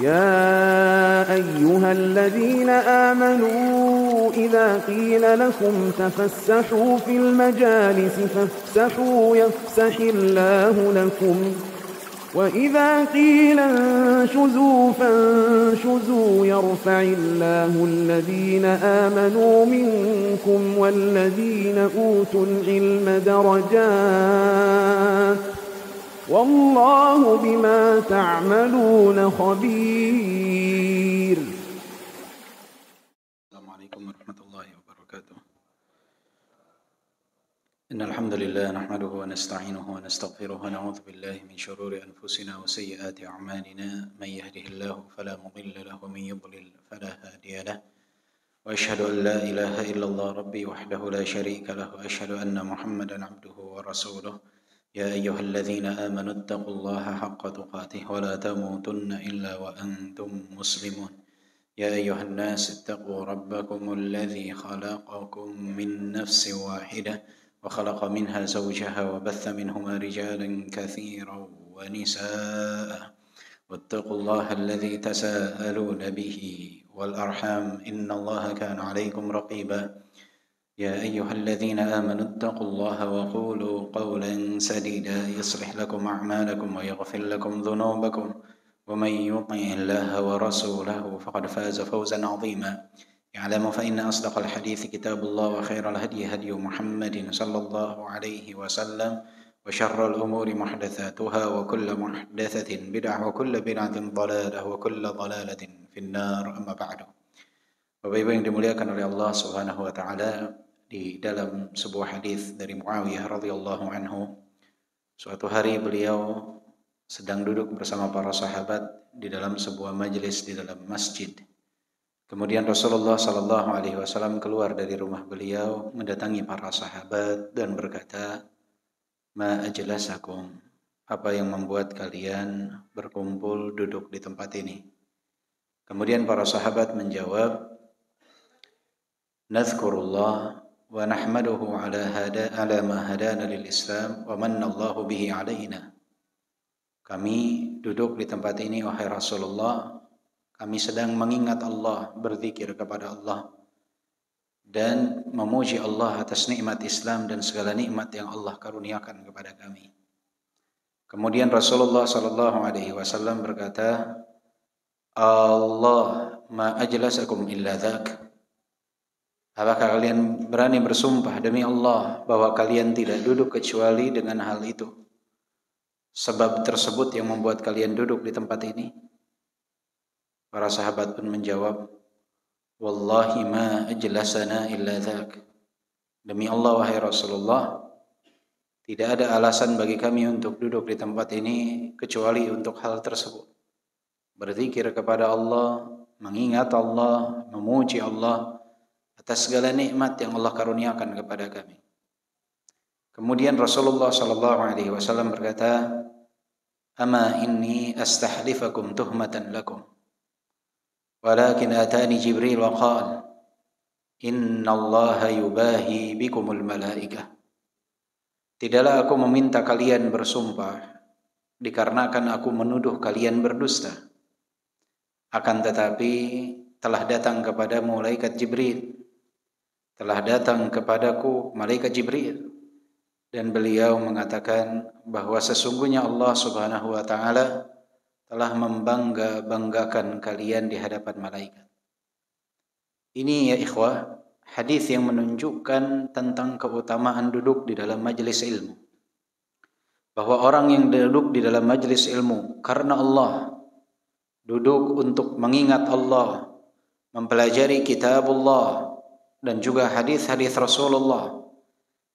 يا أيها الذين آمنوا إذا قيل لكم تفسحوا في المجالس فافسحوا يفسح الله لكم وإذا قيل انشزوا فانشزوا يرفع الله الذين آمنوا منكم والذين أوتوا العلم درجات والله بما تعملون خبير. السلام عليكم ورحمة الله وبركاته. إن الحمد لله نحمده ونستعينه ونستغفره ونعوذ بالله من شرور أنفسنا وسيئات أعمالنا من يهده الله فلا مضل له ومن يضلل فلا هادي له وأشهد أن لا إله إلا الله ربي وحده لا شريك له وأشهد أن محمدا عبده ورسوله يا أيها الذين آمنوا اتقوا الله حق تقاته ولا تموتن إلا وأنتم مسلمون يا أيها الناس اتقوا ربكم الذي خلقكم من نفس واحدة وخلق منها زوجها وبث منهما رجالا كثيرا ونساء واتقوا الله الذي تساءلون به والأرحام إن الله كان عليكم رقيبا يا أيها الذين آمنوا اتقوا الله وقولوا قولا سديدا يصلح لكم أعمالكم ويغفر لكم ذنوبكم ومن يطع الله ورسوله فقد فاز فوزا عظيما يعلم فإن أصدق الحديث كتاب الله وخير الهدي هدي محمد صلى الله عليه وسلم وشر الأمور محدثاتها وكل محدثة بدعة وكل بدعة ضلالة وكل ضلالة في النار أما بعد. Bapak-ibu yang dimuliakan oleh Allah Subhanahu wa taala, di dalam sebuah hadis dari Muawiyah radhiyallahu anhu, suatu hari beliau sedang duduk bersama para sahabat di dalam sebuah majelis di dalam masjid. Kemudian Rasulullah sallallahu alaihi wasallam keluar dari rumah beliau mendatangi para sahabat dan berkata, "Ma ajlasakum? Apa yang membuat kalian berkumpul duduk di tempat ini?" Kemudian para sahabat menjawab, "Nadhkurullah wa nahmaduhu ala ma hadana lil Islam wa manna Allahu bihi alaina." Kami duduk di tempat ini wahai Rasulullah, kami sedang mengingat Allah, berzikir kepada Allah dan memuji Allah atas nikmat Islam dan segala nikmat yang Allah karuniakan kepada kami. Kemudian Rasulullah sallallahu alaihi wasallam berkata, "Allah ma ajlasakum illa dzak." Apakah kalian berani bersumpah demi Allah bahwa kalian tidak duduk kecuali dengan hal itu? Sebab tersebut yang membuat kalian duduk di tempat ini? Para sahabat pun menjawab, "Wallahi ma ajlasana illa dzak." Demi Allah wahai Rasulullah, tidak ada alasan bagi kami untuk duduk di tempat ini kecuali untuk hal tersebut. Berzikir kepada Allah, mengingat Allah, memuji Allah atas segala nikmat yang Allah karuniakan kepada kami. Kemudian Rasulullah sallallahu alaihi wasallam berkata, "Ama inni astahlifakum tuhmatan lakum. Walakin atani Jibril wa qala, inna Allaha yubahi bikumul malaikah." Tidaklah aku meminta kalian bersumpah dikarenakan aku menuduh kalian berdusta. Akan tetapi telah datang kepadamu malaikat Jibril. Telah datang kepadaku malaikat Jibril dan beliau mengatakan bahwa sesungguhnya Allah Subhanahu wa taala telah membangga-banggakan kalian di hadapan malaikat. Ini ya ikhwah, hadis yang menunjukkan tentang keutamaan duduk di dalam majelis ilmu. Bahwa orang yang duduk di dalam majelis ilmu karena Allah, duduk untuk mengingat Allah, mempelajari kitabullah dan juga hadis-hadis Rasulullah,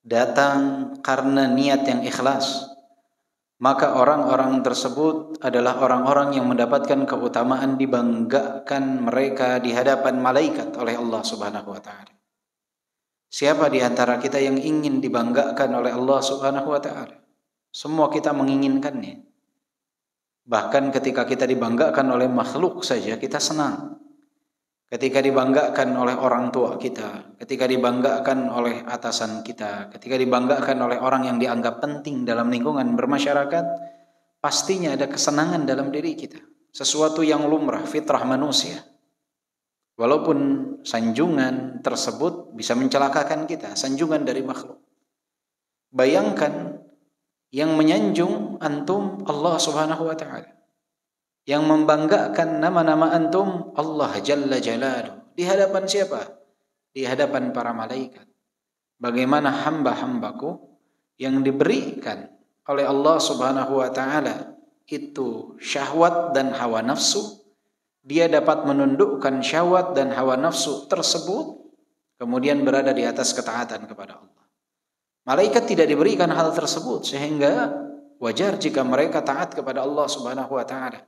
datang karena niat yang ikhlas, maka orang-orang tersebut adalah orang-orang yang mendapatkan keutamaan dibanggakan mereka di hadapan malaikat oleh Allah Subhanahu wa taala. Siapa di antara kita yang ingin dibanggakan oleh Allah Subhanahu wa taala? Semua kita menginginkannya. Bahkan ketika kita dibanggakan oleh makhluk saja kita senang. Ketika dibanggakan oleh orang tua kita, ketika dibanggakan oleh atasan kita, ketika dibanggakan oleh orang yang dianggap penting dalam lingkungan bermasyarakat, pastinya ada kesenangan dalam diri kita. sesuatu yang lumrah, fitrah manusia. Walaupun sanjungan tersebut bisa mencelakakan kita, sanjungan dari makhluk. Bayangkan yang menyanjung antum Allah Subhanahu wa taala. Yang membanggakan nama-nama antum Allah Jalla Jalaluhu. Di hadapan siapa? Di hadapan para malaikat. Bagaimana hamba-hambaku yang diberikan oleh Allah Subhanahu wa taala itu syahwat dan hawa nafsu, dia dapat menundukkan syahwat dan hawa nafsu tersebut kemudian berada di atas ketaatan kepada Allah. Malaikat tidak diberikan hal tersebut sehingga wajar jika mereka taat kepada Allah Subhanahu wa taala.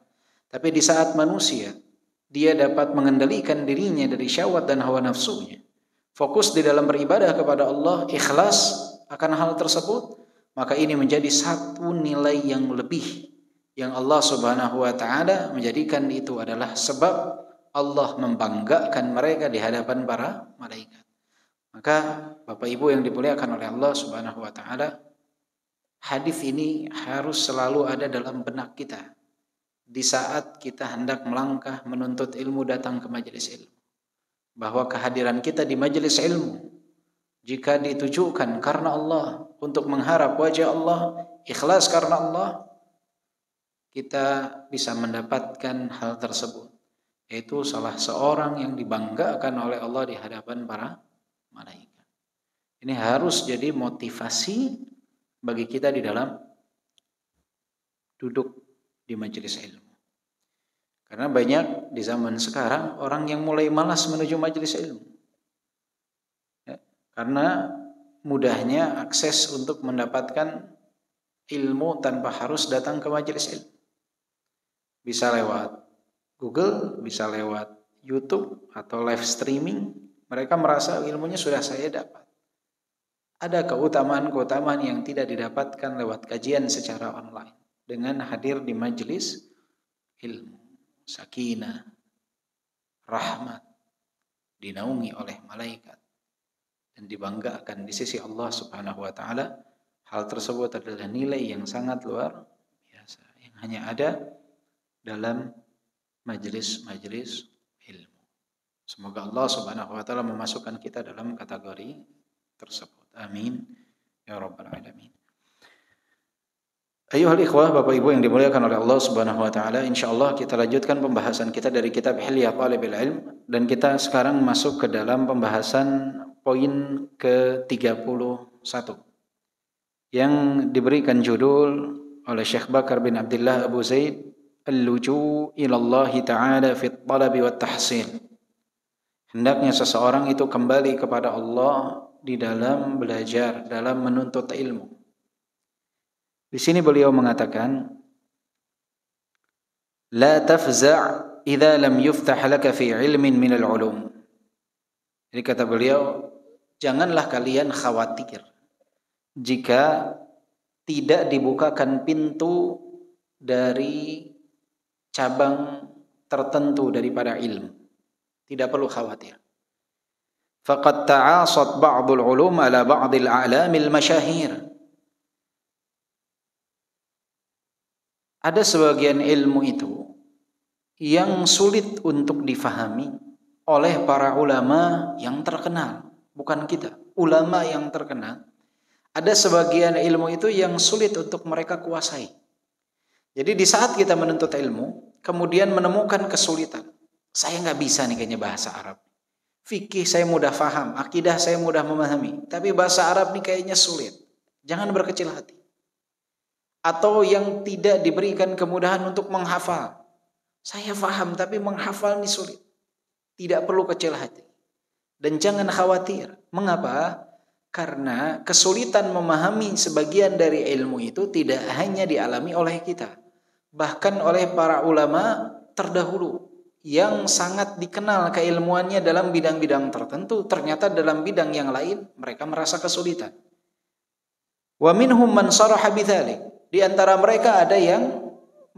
Tapi di saat manusia dia dapat mengendalikan dirinya dari syahwat dan hawa nafsunya, fokus di dalam beribadah kepada Allah, ikhlas akan hal tersebut, maka ini menjadi satu nilai yang lebih yang Allah Subhanahu wa taala menjadikan itu adalah sebab Allah membanggakan mereka di hadapan para malaikat. Maka Bapak Ibu yang dimuliakan oleh Allah Subhanahu wa taala, hadis ini harus selalu ada dalam benak kita di saat kita hendak melangkah menuntut ilmu, datang ke majelis ilmu. Bahwa kehadiran kita di majelis ilmu jika ditujukan karena Allah, untuk mengharap wajah Allah, ikhlas karena Allah, kita bisa mendapatkan hal tersebut, yaitu salah seorang yang dibanggakan oleh Allah di hadapan para malaikat. Ini harus jadi motivasi bagi kita di dalam duduk di majelis ilmu. Karena banyak di zaman sekarang orang yang mulai malas menuju majelis ilmu. Ya, karena mudahnya akses untuk mendapatkan ilmu tanpa harus datang ke majelis ilmu. Bisa lewat Google, bisa lewat YouTube atau live streaming. Mereka merasa ilmunya sudah saya dapat. Ada keutamaan-keutamaan yang tidak didapatkan lewat kajian secara online dengan hadir di majelis ilmu. Sakinah, rahmat, dinaungi oleh malaikat dan dibanggakan di sisi Allah Subhanahu wa taala. Hal tersebut adalah nilai yang sangat luar biasa yang hanya ada dalam majelis-majelis ilmu. Semoga Allah Subhanahu wa taala memasukkan kita dalam kategori tersebut. Amin ya rabbal alamin. Ayuhal ikhwah, Bapak Ibu yang dimuliakan oleh Allah Subhanahu wa taala, insyaallah kita lanjutkan pembahasan kita dari kitab Hilyah Thalibil Ilm, dan kita sekarang masuk ke dalam pembahasan poin ke-31 yang diberikan judul oleh Syekh Bakar bin Abdullah Abu Zaid, Al-Luju' ila Allah Ta'ala fi at-talabi wat tahsil. Hendaknya seseorang itu kembali kepada Allah di dalam belajar, dalam menuntut ilmu. Di sini beliau mengatakan, la tafza' idza lam yuftah laka fi ilmin min al-ulum. Jadi kata beliau, janganlah kalian khawatir jika tidak dibukakan pintu dari cabang tertentu daripada ilmu. Tidak perlu khawatir. Faqad ta'asat ba'dul ulum ala ba'dil a'lamil masyahir. Ada sebagian ilmu itu yang sulit untuk difahami oleh para ulama yang terkenal, bukan kita, ulama yang terkenal. Ada sebagian ilmu itu yang sulit untuk mereka kuasai. Jadi di saat kita menuntut ilmu, kemudian menemukan kesulitan. Saya nggak bisa nih kayaknya bahasa Arab. Fikih saya mudah faham, akidah saya mudah memahami, tapi bahasa Arab nih kayaknya sulit. Jangan berkecil hati. Atau yang tidak diberikan kemudahan untuk menghafal. Saya faham tapi menghafal ini sulit. Tidak perlu kecil hati. Dan jangan khawatir. Mengapa? Karena kesulitan memahami sebagian dari ilmu itu tidak hanya dialami oleh kita. Bahkan oleh para ulama terdahulu yang sangat dikenal keilmuannya dalam bidang-bidang tertentu, ternyata dalam bidang yang lain mereka merasa kesulitan. Wa minhum man sharaha bidzalik. Di antara mereka ada yang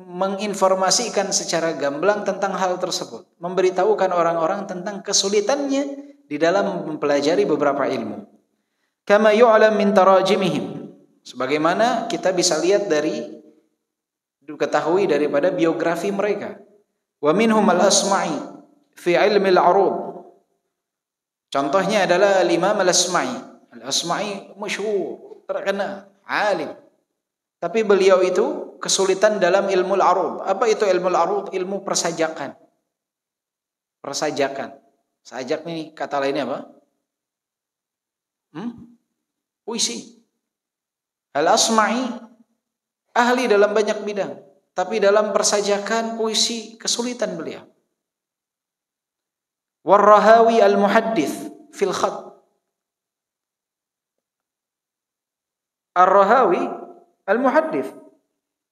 menginformasikan secara gamblang tentang hal tersebut, memberitahukan orang-orang tentang kesulitannya di dalam mempelajari beberapa ilmu. Kama yu'lam min tarajimihim, sebagaimana kita bisa lihat dari diketahui daripada biografi mereka. Wa minhum al-Asma'i fi ilmi al-'arud. Contohnya adalah Imam al-Asma'i. Al-Asma'i masyhur, terkenal, alim. Tapi beliau itu kesulitan dalam ilmu al-'arud. Apa itu ilmu al-'arud? Ilmu persajakan. Persajakan. Sajak nih kata lainnya apa? Puisi. Al-Asma'i ahli dalam banyak bidang, tapi dalam persajakan puisi kesulitan beliau. War-Rahawi al-Muhaddits fil khat. Ar-Rahawi al-Muhaddits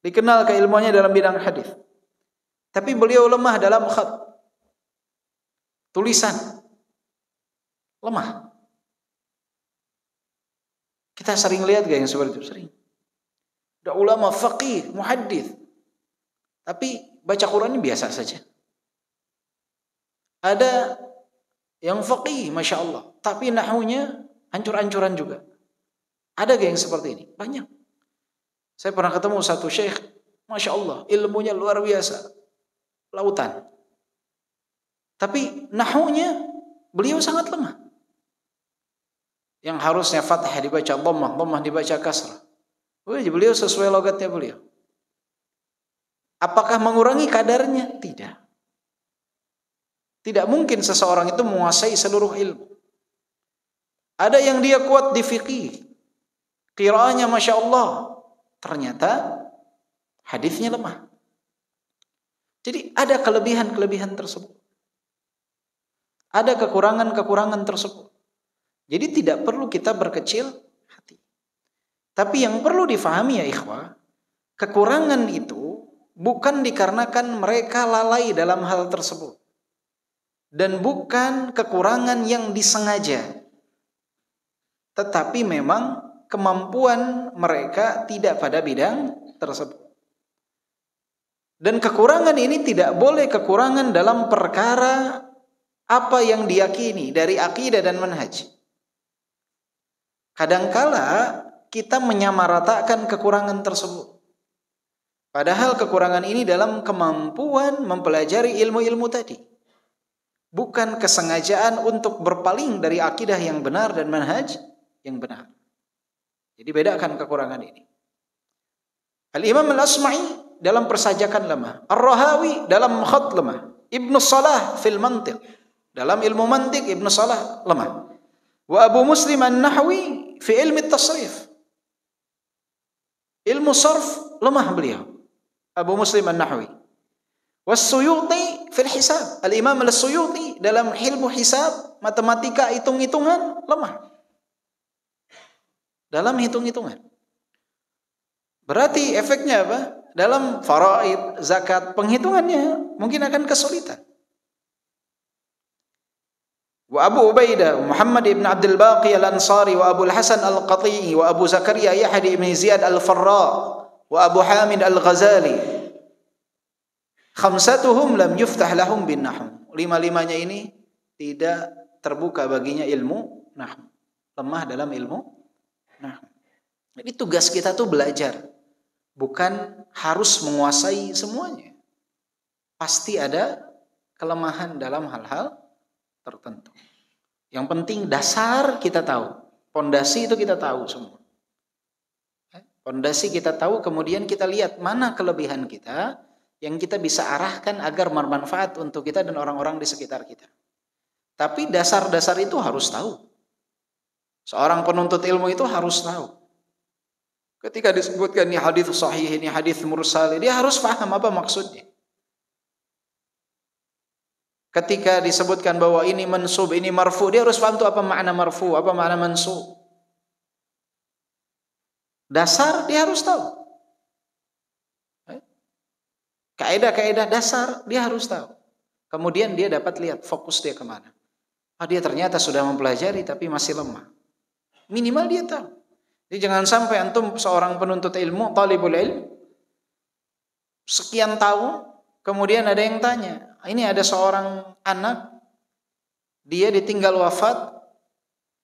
dikenal keilmuannya dalam bidang hadis. Tapi beliau lemah dalam khat. Tulisan. Lemah. Kita sering lihat gak yang seperti itu? Sering. Ada ulama faqih, muhaddits, tapi baca Quran biasa saja. Ada yang faqih, Masya Allah, tapi nahwunya hancur-hancuran juga. Ada gak yang seperti ini? Banyak. Saya pernah ketemu satu syekh, Masya Allah, ilmunya luar biasa. Lautan. Tapi nahwunya beliau sangat lemah. Yang harusnya fathah dibaca dhammah, dhammah dibaca kasrah. Beliau sesuai logatnya beliau. Apakah mengurangi kadarnya? Tidak. Tidak mungkin seseorang itu menguasai seluruh ilmu. Ada yang dia kuat di fikih, qiraahnya Masya Allah, ternyata hadisnya lemah. Jadi ada kelebihan-kelebihan tersebut. Ada kekurangan-kekurangan tersebut. Jadi tidak perlu kita berkecil hati. Tapi yang perlu difahami ya ikhwah, kekurangan itu bukan dikarenakan mereka lalai dalam hal tersebut. Dan bukan kekurangan yang disengaja. Tetapi memang kemampuan mereka tidak pada bidang tersebut. Dan kekurangan ini tidak boleh kekurangan dalam perkara apa yang diyakini dari akidah dan manhaj. Kadangkala kita menyamaratakan kekurangan tersebut. Padahal kekurangan ini dalam kemampuan mempelajari ilmu-ilmu tadi. Bukan kesengajaan untuk berpaling dari akidah yang benar dan manhaj yang benar. Jadi bedakan kekurangan ini. Al-Imam al-Asma'i dalam persajakan lemah. Ar-Rahawi dalam khat lemah. Ibnu Salah fil mantiq. Dalam ilmu mantiq Ibnu Salah lemah. Wa Abu Muslim an-Nahwi fi ilmi tasrif. Ilmu sarf lemah beliau. Abu Muslim an-Nahwi. Was-Suyuti fil hisab. Al-Imam al-Suyuti dalam ilmu hisab, matematika, hitung-hitungan lemah. Dalam hitung-hitungan. Berarti efeknya apa? Dalam faraid, zakat, penghitungannya mungkin akan kesulitan. Wa Abu Ubaidah Muhammad ibn Abdul Baqi al-Ansari wa Abu al-Hasan al-Qati'i wa Abu Zakaria Yahya ibn Ziyad al-Farra wa Abu Hamid al-Ghazali. Khamsatuhum lam yuftah lahum bin nahw. Lima-limanya ini tidak terbuka baginya ilmu nahw. Lemah dalam ilmu nahw. Jadi tugas kita tuh belajar. Bukan harus menguasai semuanya. Pasti ada kelemahan dalam hal-hal tertentu. Yang penting dasar kita tahu. Pondasi itu kita tahu semua. Pondasi kita tahu, kemudian kita lihat mana kelebihan kita yang kita bisa arahkan agar bermanfaat untuk kita dan orang-orang di sekitar kita. Tapi dasar-dasar itu harus tahu. Seorang penuntut ilmu itu harus tahu. Ketika disebutkan ini hadis sahih, ini hadis mursal, dia harus paham apa maksudnya. Ketika disebutkan bahwa ini mansub, ini marfu, dia harus paham tuh apa makna marfu, apa makna mansub. Dasar dia harus tahu. Kaidah-kaidah dasar dia harus tahu. Kemudian dia dapat lihat fokus dia kemana. Dia ternyata sudah mempelajari tapi masih lemah. Minimal dia tahu. Jadi jangan sampai antum seorang penuntut ilmu, talibul ilm, sekian tahun, kemudian ada yang tanya, ini ada seorang anak, dia ditinggal wafat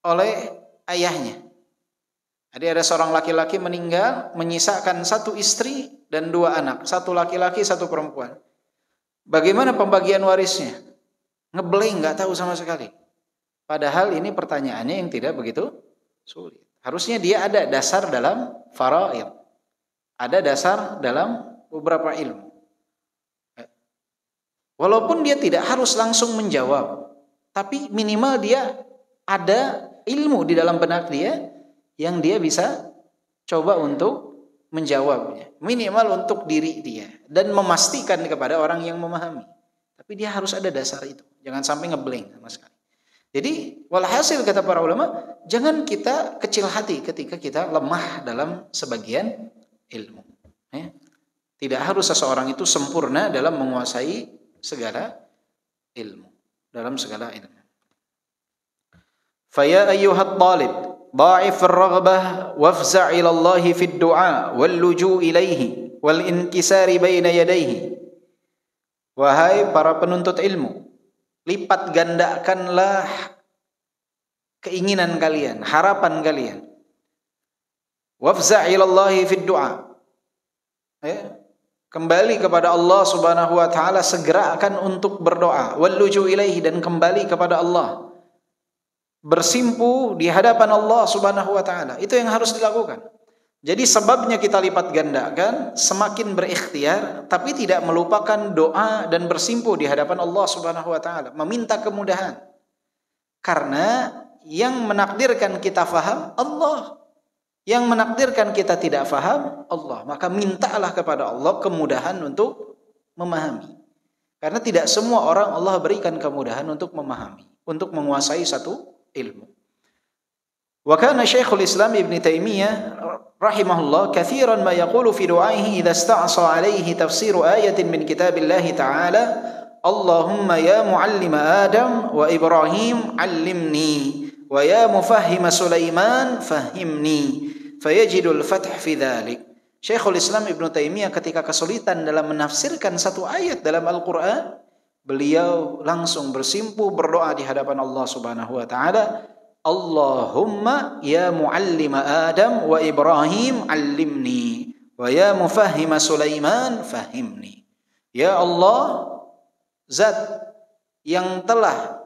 oleh ayahnya. Jadi ada seorang laki-laki meninggal, menyisakan satu istri dan dua anak, satu laki-laki, satu perempuan. Bagaimana pembagian warisnya? Ngeblank, nggak tahu sama sekali. Padahal ini pertanyaannya yang tidak begitu sulit. Harusnya dia ada dasar dalam faraid. Ada dasar dalam beberapa ilmu. Walaupun dia tidak harus langsung menjawab, tapi minimal dia ada ilmu di dalam benak dia yang dia bisa coba untuk menjawabnya. Minimal untuk diri dia dan memastikan kepada orang yang memahami. Tapi dia harus ada dasar itu. Jangan sampai ngeblank sama sekali. Jadi walhasil kata para ulama, jangan kita kecil hati ketika kita lemah dalam sebagian ilmu. Tidak harus seseorang itu sempurna dalam menguasai segala ilmu, dalam segala ilmu. Faya ayyuhat talib, dha'if ar-raghbah wafza' ila Allah fi ad-du'a wal luju' ilaihi wal inkisari baina yadayhi. Wahai para penuntut ilmu, lipat gandakanlah keinginan kalian, harapan kalian. Wafza' ila Allah fi ad-du'a. Kembali kepada Allah Subhanahu wa taala, segerakan untuk berdoa, walluju ilaihi, dan kembali kepada Allah. Bersimpu di hadapan Allah Subhanahu wa taala. Itu yang harus dilakukan. Jadi sebabnya kita lipat gandakan, semakin berikhtiar tapi tidak melupakan doa dan bersimpu di hadapan Allah Subhanahu wa taala, meminta kemudahan. Karena yang menakdirkan kita faham Allah. Yang menakdirkan kita tidak faham Allah. Maka mintalah kepada Allah kemudahan untuk memahami. Karena tidak semua orang Allah berikan kemudahan untuk memahami, untuk menguasai satu ilmu. Wa kana Syekhul Islam Ibn Taimiyah rahimahullah kathiran ma yaqulu fi du'aihi idza ista'sa alaihi tafsiru ayatin min kitabillahi ta'ala, Allahumma ya muallima Adam wa Ibrahim 'allimni wa ya mufahhima Sulaiman fahimni fayajidul fath fi dzalik. Syekhul Islam Ibnu Taimiyah ketika kesulitan dalam menafsirkan satu ayat dalam Al-Qur'an, beliau langsung bersimpu berdoa di hadapan Allah Subhanahu wa taala, Allahumma ya muallima Adam wa Ibrahim 'allimni wa ya mufahhima Sulaiman fahimni. Ya Allah, Zat yang telah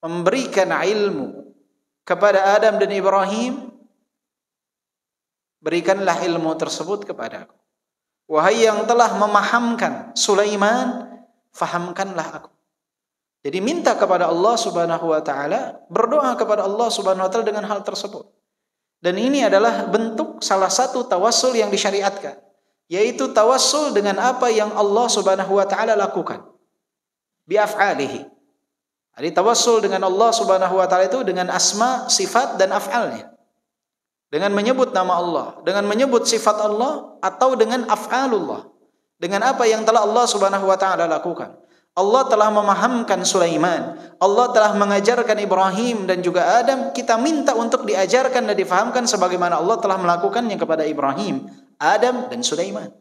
memberikan ilmu kepada Adam dan Ibrahim, berikanlah ilmu tersebut kepadaku. Wahai yang telah memahamkan Sulaiman, fahamkanlah aku. Jadi minta kepada Allah Subhanahu wa taala, berdoa kepada Allah Subhanahu wa taala dengan hal tersebut. Dan ini adalah bentuk salah satu tawassul yang disyariatkan, yaitu tawassul dengan apa yang Allah Subhanahu wa taala lakukan. Bi af'alihi. Jadi tawassul dengan Allah Subhanahu wa taala itu dengan asma, sifat dan af'alnya. Dengan menyebut nama Allah, dengan menyebut sifat Allah, atau dengan af'alullah, dengan apa yang telah Allah Subhanahu wa taala lakukan. Allah telah memahamkan Sulaiman, Allah telah mengajarkan Ibrahim dan juga Adam, kita minta untuk diajarkan dan difahamkan sebagaimana Allah telah melakukannya kepada Ibrahim, Adam dan Sulaiman.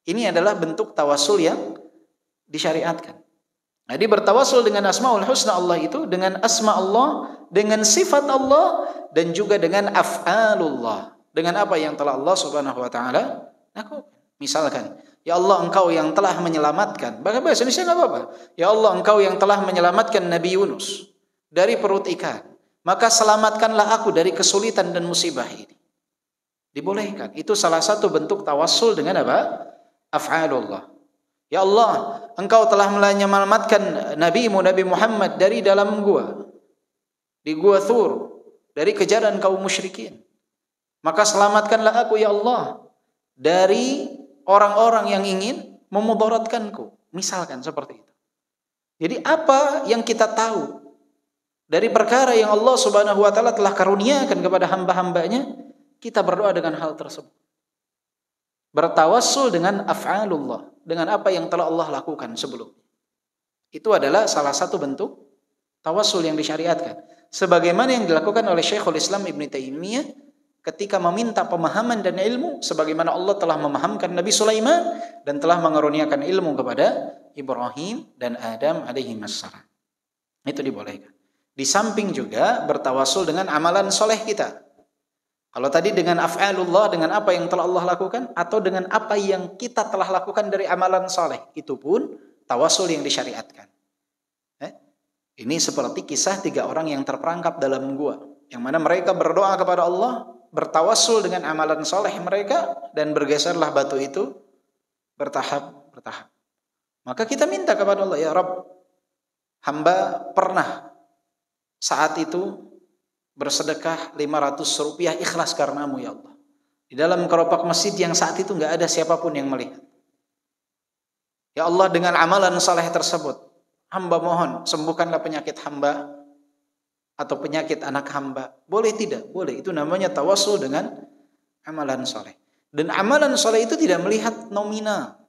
Ini adalah bentuk tawassul yang disyariatkan. Jadi bertawassul dengan asmaul husna Allah itu, dengan asma Allah, dengan sifat Allah, dan juga dengan af'alullah, dengan apa yang telah Allah Subhanahu wa taala lakukan. Misalkan, ya Allah engkau yang telah menyelamatkan, bahasa Indonesia enggak apa-apa. Ya Allah engkau yang telah menyelamatkan Nabi Yunus dari perut ikan, maka selamatkanlah aku dari kesulitan dan musibah ini. Dibolehkan. Itu salah satu bentuk tawassul dengan apa? Af'alullah. Ya Allah, engkau telah menyelamatkan Nabi-Mu Nabi Muhammad dari dalam gua, di gua Thur, dari kejaran kaum musyrikin. Maka selamatkanlah aku ya Allah dari orang-orang yang ingin memudaratkanku. Misalkan seperti itu. Jadi apa yang kita tahu dari perkara yang Allah Subhanahu wa taala telah karuniakan kepada hamba-hambanya, kita berdoa dengan hal tersebut. Bertawassul dengan af'alullah, dengan apa yang telah Allah lakukan sebelum. Itu adalah salah satu bentuk tawassul yang disyariatkan. Sebagaimana yang dilakukan oleh Syekhul Islam Ibn Taimiyah ketika meminta pemahaman dan ilmu, sebagaimana Allah telah memahamkan Nabi Sulaiman dan telah mengaruniakan ilmu kepada Ibrahim dan Adam alaihi wassalam. Itu dibolehkan. Di samping juga bertawassul dengan amalan soleh kita. Kalau tadi dengan af'alullah, dengan apa yang telah Allah lakukan, atau dengan apa yang kita telah lakukan dari amalan soleh, itu pun tawasul yang disyariatkan. Ini seperti kisah 3 orang yang terperangkap dalam gua, yang mana mereka berdoa kepada Allah, bertawasul dengan amalan soleh mereka, dan bergeserlah batu itu bertahap. Maka kita minta kepada Allah, ya Rabb, hamba pernah saat itu bersedekah 500 rupiah ikhlas karenamu ya Allah. Di dalam keropak masjid yang saat itu nggak ada siapapun yang melihat. Ya Allah, dengan amalan saleh tersebut, hamba mohon sembuhkanlah penyakit hamba atau penyakit anak hamba. Boleh tidak? Boleh. Itu namanya tawasul dengan amalan saleh. Dan amalan saleh itu tidak melihat nominal,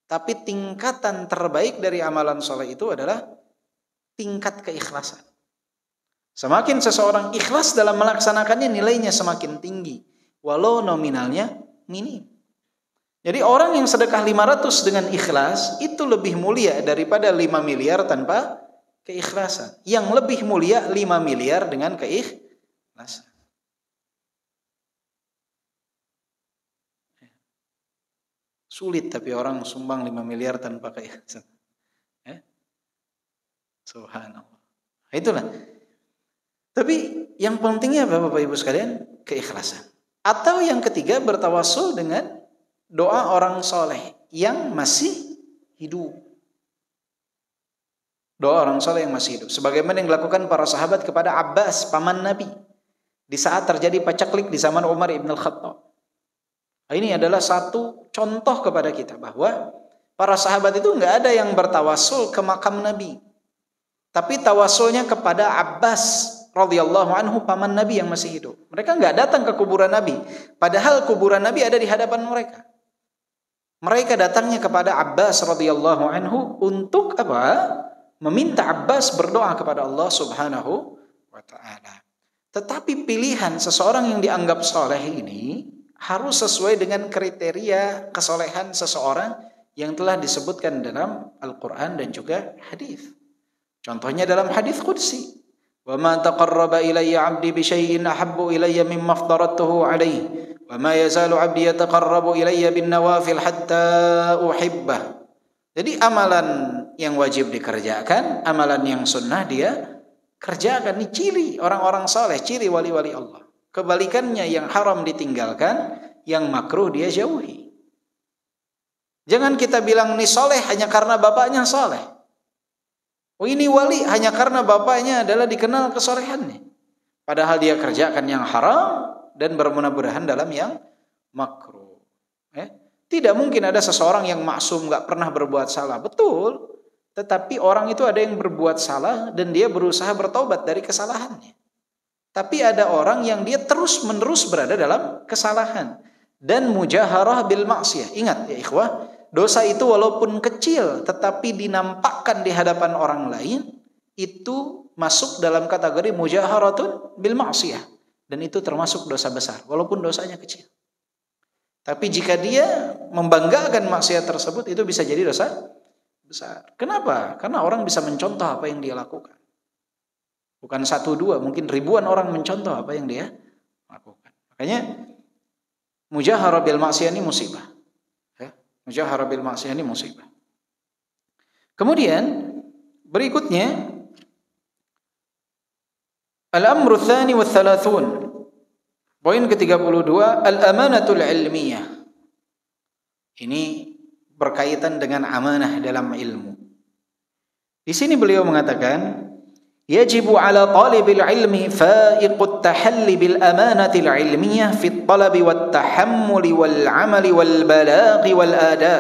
tapi tingkatan terbaik dari amalan saleh itu adalah tingkat keikhlasan. Semakin seseorang ikhlas dalam melaksanakannya, nilainya semakin tinggi, walau nominalnya minim. Jadi orang yang sedekah 500 dengan ikhlas itu lebih mulia daripada 5 miliar tanpa keikhlasan. Yang lebih mulia 5 miliar dengan keikhlasan. Sulit tapi orang sumbang 5 miliar tanpa keikhlasan. Subhanallah. Itulah. Tapi yang pentingnya Bapak Ibu sekalian, keikhlasan. Atau yang ketiga, bertawasul dengan doa orang soleh yang masih hidup. Doa orang soleh yang masih hidup. Sebagaimana yang dilakukan para sahabat kepada Abbas, paman Nabi, di saat terjadi pacaklik di zaman Umar ibn al-Khattab. Ini adalah satu contoh kepada kita bahwa para sahabat itu nggak ada yang bertawasul ke makam Nabi, tapi tawasulnya kepada Abbas radhiyallahu anhu, paman Nabi yang masih hidup. Mereka nggak datang ke kuburan Nabi, padahal kuburan Nabi ada di hadapan mereka. Mereka datangnya kepada Abbas radhiyallahu anhu untuk apa? Meminta Abbas berdoa kepada Allah Subhanahu wa taala. Tetapi pilihan seseorang yang dianggap soleh ini harus sesuai dengan kriteria kesolehan seseorang yang telah disebutkan dalam Al-Quran dan juga hadis. Contohnya dalam hadis qudsi, wa ma taqarraba ilayya 'abdi bi syai'in ahabbu ilayya mimma afdaradtuhu 'alaihi wa ma yazalu 'abdi yataqarrabu ilayya bin nawafil hatta uhibbah. Jadi amalan yang wajib dikerjakan, amalan yang sunnah dia kerjakan. Ini ciri orang-orang saleh, ciri wali-wali Allah. Kebalikannya, yang haram ditinggalkan, yang makruh dia jauhi. Jangan kita bilang ini saleh hanya karena bapaknya saleh. Oh, ini wali hanya karena bapaknya adalah dikenal kesolehannya. Padahal dia kerjakan yang haram dan bermudah-mudahan dalam yang makruh. Tidak mungkin ada seseorang yang maksum, gak pernah berbuat salah. Betul. Tetapi orang itu ada yang berbuat salah dan dia berusaha bertobat dari kesalahannya. Tapi ada orang yang dia terus-menerus berada dalam kesalahan dan mujaharah bil maksiyah. Ingat ya ikhwah, dosa itu walaupun kecil tetapi dinampakkan di hadapan orang lain, itu masuk dalam kategori mujaharatun bil maksiyah, dan itu termasuk dosa besar walaupun dosanya kecil. Tapi jika dia membanggakan maksiat tersebut, itu bisa jadi dosa besar. Kenapa? Karena orang bisa mencontoh apa yang dia lakukan. Bukan 1, 2, mungkin ribuan orang mencontoh apa yang dia lakukan. Makanya mujaharah bil maksiyah ini musibah. Mujaharah bil maksiyah ini musibah. Kemudian berikutnya al-amru tsani wa tsalathun. Poin ke-32, al-amanatul ilmiyah. Ini berkaitan dengan amanah dalam ilmu. Di sini beliau mengatakan, yajibu ala talibil ilmi fa'iqut tahalli bil amanatil ilmiyah fit talabi wat tahammuli wal amali wal balaghi wal ada.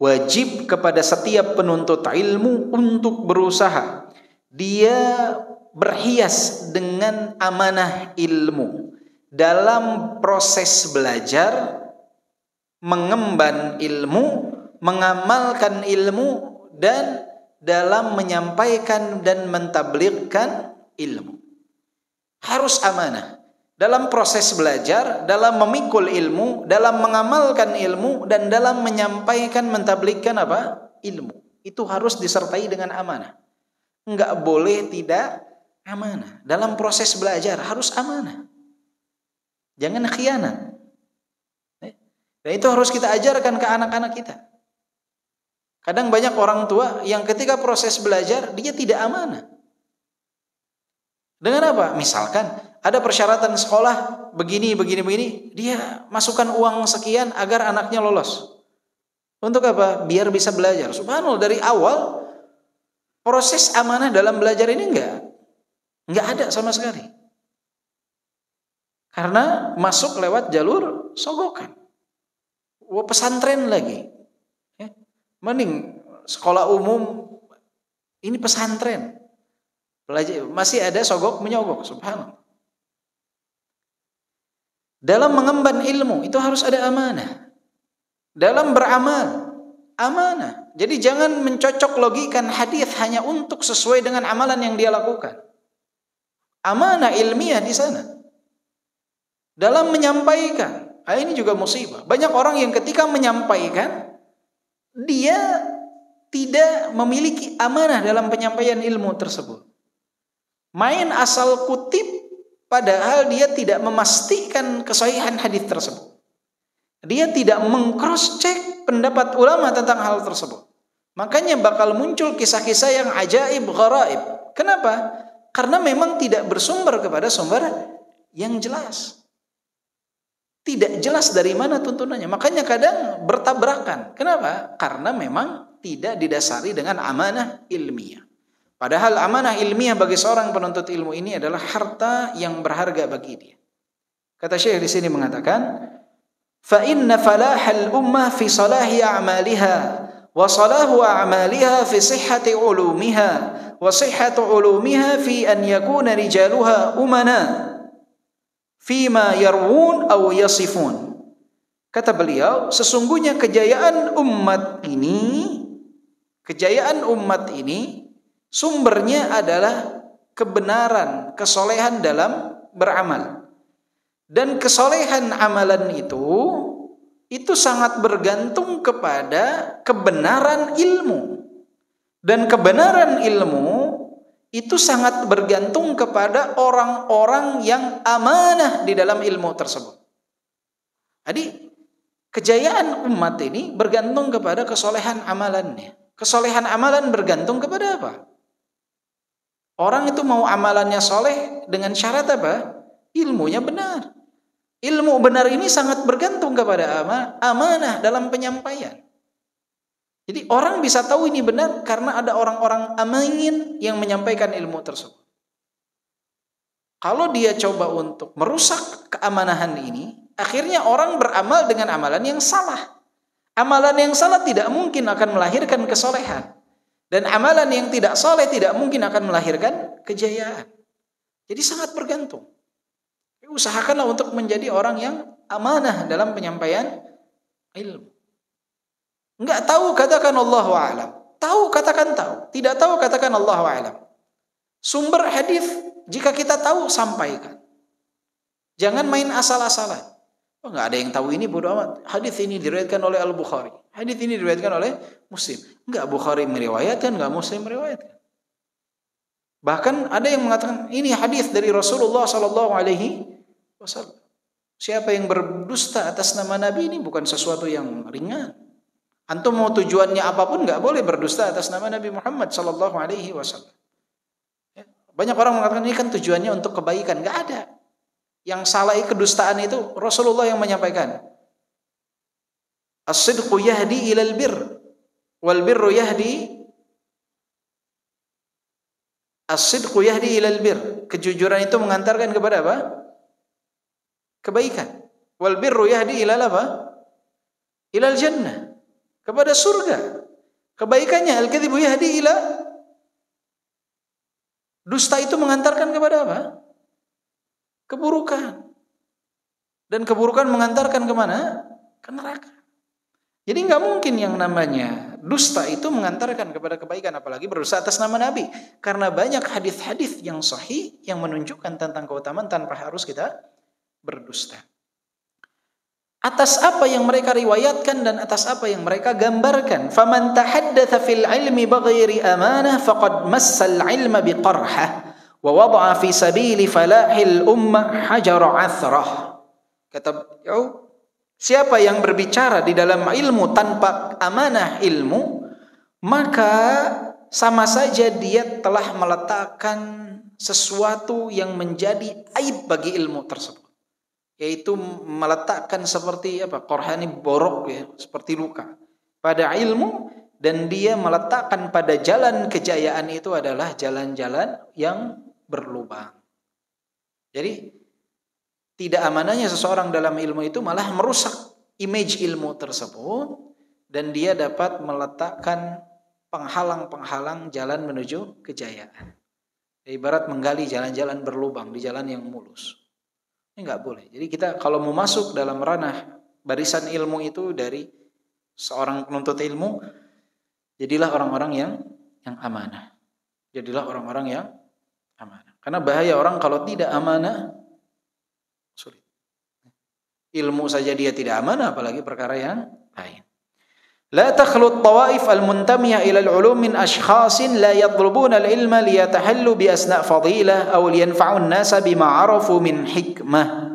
Wajib kepada setiap penuntut ilmu untuk berusaha dia berhias dengan amanah ilmu dalam proses belajar, mengemban ilmu, mengamalkan ilmu, dan dalam menyampaikan dan mentabligkan ilmu. Harus amanah dalam proses belajar, dalam memikul ilmu, dalam mengamalkan ilmu, dan dalam menyampaikan, mentabligkan apa? Ilmu. Itu harus disertai dengan amanah. Enggak boleh tidak amanah. Dalam proses belajar harus amanah. Jangan khianat. Dan itu harus kita ajarkan ke anak-anak kita. Kadang banyak orang tua yang ketika proses belajar dia tidak amanah. Dengan apa? Misalkan ada persyaratan sekolah begini, dia masukkan uang sekian agar anaknya lolos. Untuk apa? Biar bisa belajar. Subhanallah, dari awal proses amanah dalam belajar ini enggak ada sama sekali. Karena masuk lewat jalur sogokan. Pesantren lagi. Mending sekolah umum, ini pesantren. Masih ada sogok menyogok, subhanallah. Dalam mengemban ilmu itu harus ada amanah. Dalam beramal, amanah. Jadi jangan mencocok logikan hadis hanya untuk sesuai dengan amalan yang dia lakukan. Amanah ilmiah di sana. Dalam menyampaikan, ini juga musibah. Banyak orang yang ketika menyampaikan, dia tidak memiliki amanah dalam penyampaian ilmu tersebut. Main asal kutip, padahal dia tidak memastikan kesahihan hadis tersebut. Dia tidak meng-cross-check pendapat ulama tentang hal tersebut. Makanya bakal muncul kisah-kisah yang ajaib, gharaib. Kenapa? Karena memang tidak bersumber kepada sumber yang jelas. Tidak jelas dari mana tuntunannya. Makanya kadang bertabrakan. Kenapa? Karena memang tidak didasari dengan amanah ilmiah. Padahal amanah ilmiah bagi seorang penuntut ilmu ini adalah harta yang berharga bagi dia. Kata Syekh di sini mengatakan, fa inna falahal ummah fi salahi a'maliha wa salahu a'maliha fi sihhati ulumiha wa sihhatu ulumiha fi an yakuna rijaluha umana fima yarwun aw yasifun. Kata beliau, sesungguhnya kejayaan umat ini sumbernya adalah kebenaran, kesolehan dalam beramal. Dan kesolehan amalan itu sangat bergantung kepada kebenaran ilmu. Dan kebenaran ilmu itu sangat bergantung kepada orang-orang yang amanah di dalam ilmu tersebut. Jadi, kejayaan umat ini bergantung kepada kesolehan amalannya. Kesolehan amalan bergantung kepada apa? Orang itu mau amalannya soleh dengan syarat apa? Ilmunya benar. Ilmu benar ini sangat bergantung kepada amanah dalam penyampaian. Jadi orang bisa tahu ini benar karena ada orang-orang amanin yang menyampaikan ilmu tersebut. Kalau dia coba untuk merusak keamanahan ini, akhirnya orang beramal dengan amalan yang salah. Amalan yang salah tidak mungkin akan melahirkan kesolehan. Dan amalan yang tidak soleh tidak mungkin akan melahirkan kejayaan. Jadi sangat bergantung. Usahakanlah untuk menjadi orang yang amanah dalam penyampaian ilmu. Enggak tahu, katakan Allahu a'lam. Tahu, katakan tahu. Tidak tahu, katakan Allahu a'lam. Sumber hadis jika kita tahu, sampaikan. Jangan main asal-asalan. Oh, enggak ada yang tahu ini, bodoh amat. Hadis ini diriwayatkan oleh Al-Bukhari. Hadis ini diriwayatkan oleh Muslim. Enggak Bukhari meriwayatkan, enggak Muslim meriwayatkan. Bahkan ada yang mengatakan ini hadis dari Rasulullah sallallahu alaihi wasallam. Siapa yang berdusta atas nama Nabi ini bukan sesuatu yang ringan. Antum mau tujuannya apapun enggak boleh berdusta atas nama Nabi Muhammad sallallahu alaihi wasallam. Banyak orang mengatakan ini kan tujuannya untuk kebaikan, enggak ada. Yang salah kedustaan itu Rasulullah yang menyampaikan. As-sidqu yahdi ilal birr wal birru yahdi as-sidqu yahdi ilal birr. Kejujuran itu mengantarkan kepada apa? Kebaikan. Wal birru yahdi ilal apa? Ilal jannah. Kepada surga. Kebaikannya al-kadhibu yahdi ila, dusta itu mengantarkan kepada apa? Keburukan. Dan keburukan mengantarkan kemana? Ke neraka. Jadi nggak mungkin yang namanya dusta itu mengantarkan kepada kebaikan, apalagi berdusta atas nama Nabi. Karena banyak hadis-hadis yang sahih yang menunjukkan tentang keutamaan tanpa harus kita berdusta. Atas apa yang mereka riwayatkan dan atas apa yang mereka gambarkan. Faman tahaddatsa fil ilmi bighairi amanah faqad massal ilma biqarhah wa wada'a fi sabili falahil ummah hajar athrah. Kata beliau, siapa yang berbicara di dalam ilmu tanpa amanah ilmu, maka sama saja dia telah meletakkan sesuatu yang menjadi aib bagi ilmu tersebut, yaitu meletakkan seperti qorhani borok ya, seperti luka pada ilmu, dan dia meletakkan pada jalan kejayaan itu adalah jalan-jalan yang berlubang. Jadi tidak amanahnya seseorang dalam ilmu itu malah merusak image ilmu tersebut, dan dia dapat meletakkan penghalang-penghalang jalan menuju kejayaan. Ibarat menggali jalan-jalan berlubang di jalan yang mulus. Ini nggak boleh. Jadi kita kalau mau masuk dalam ranah barisan ilmu itu dari seorang penuntut ilmu, jadilah orang-orang yang amanah. Jadilah orang-orang yang amanah. Karena bahaya orang kalau tidak amanah, sulit. Ilmu saja dia tidak amanah, apalagi perkara yang lain. La takhlu at-tawaif al-muntamiyah ila al-ulum min ashkhasin la yatlubuna al-ilma liyatahallu bi asna' fadilah aw liyanfa'u an-nasa bima 'arafu min hikmah.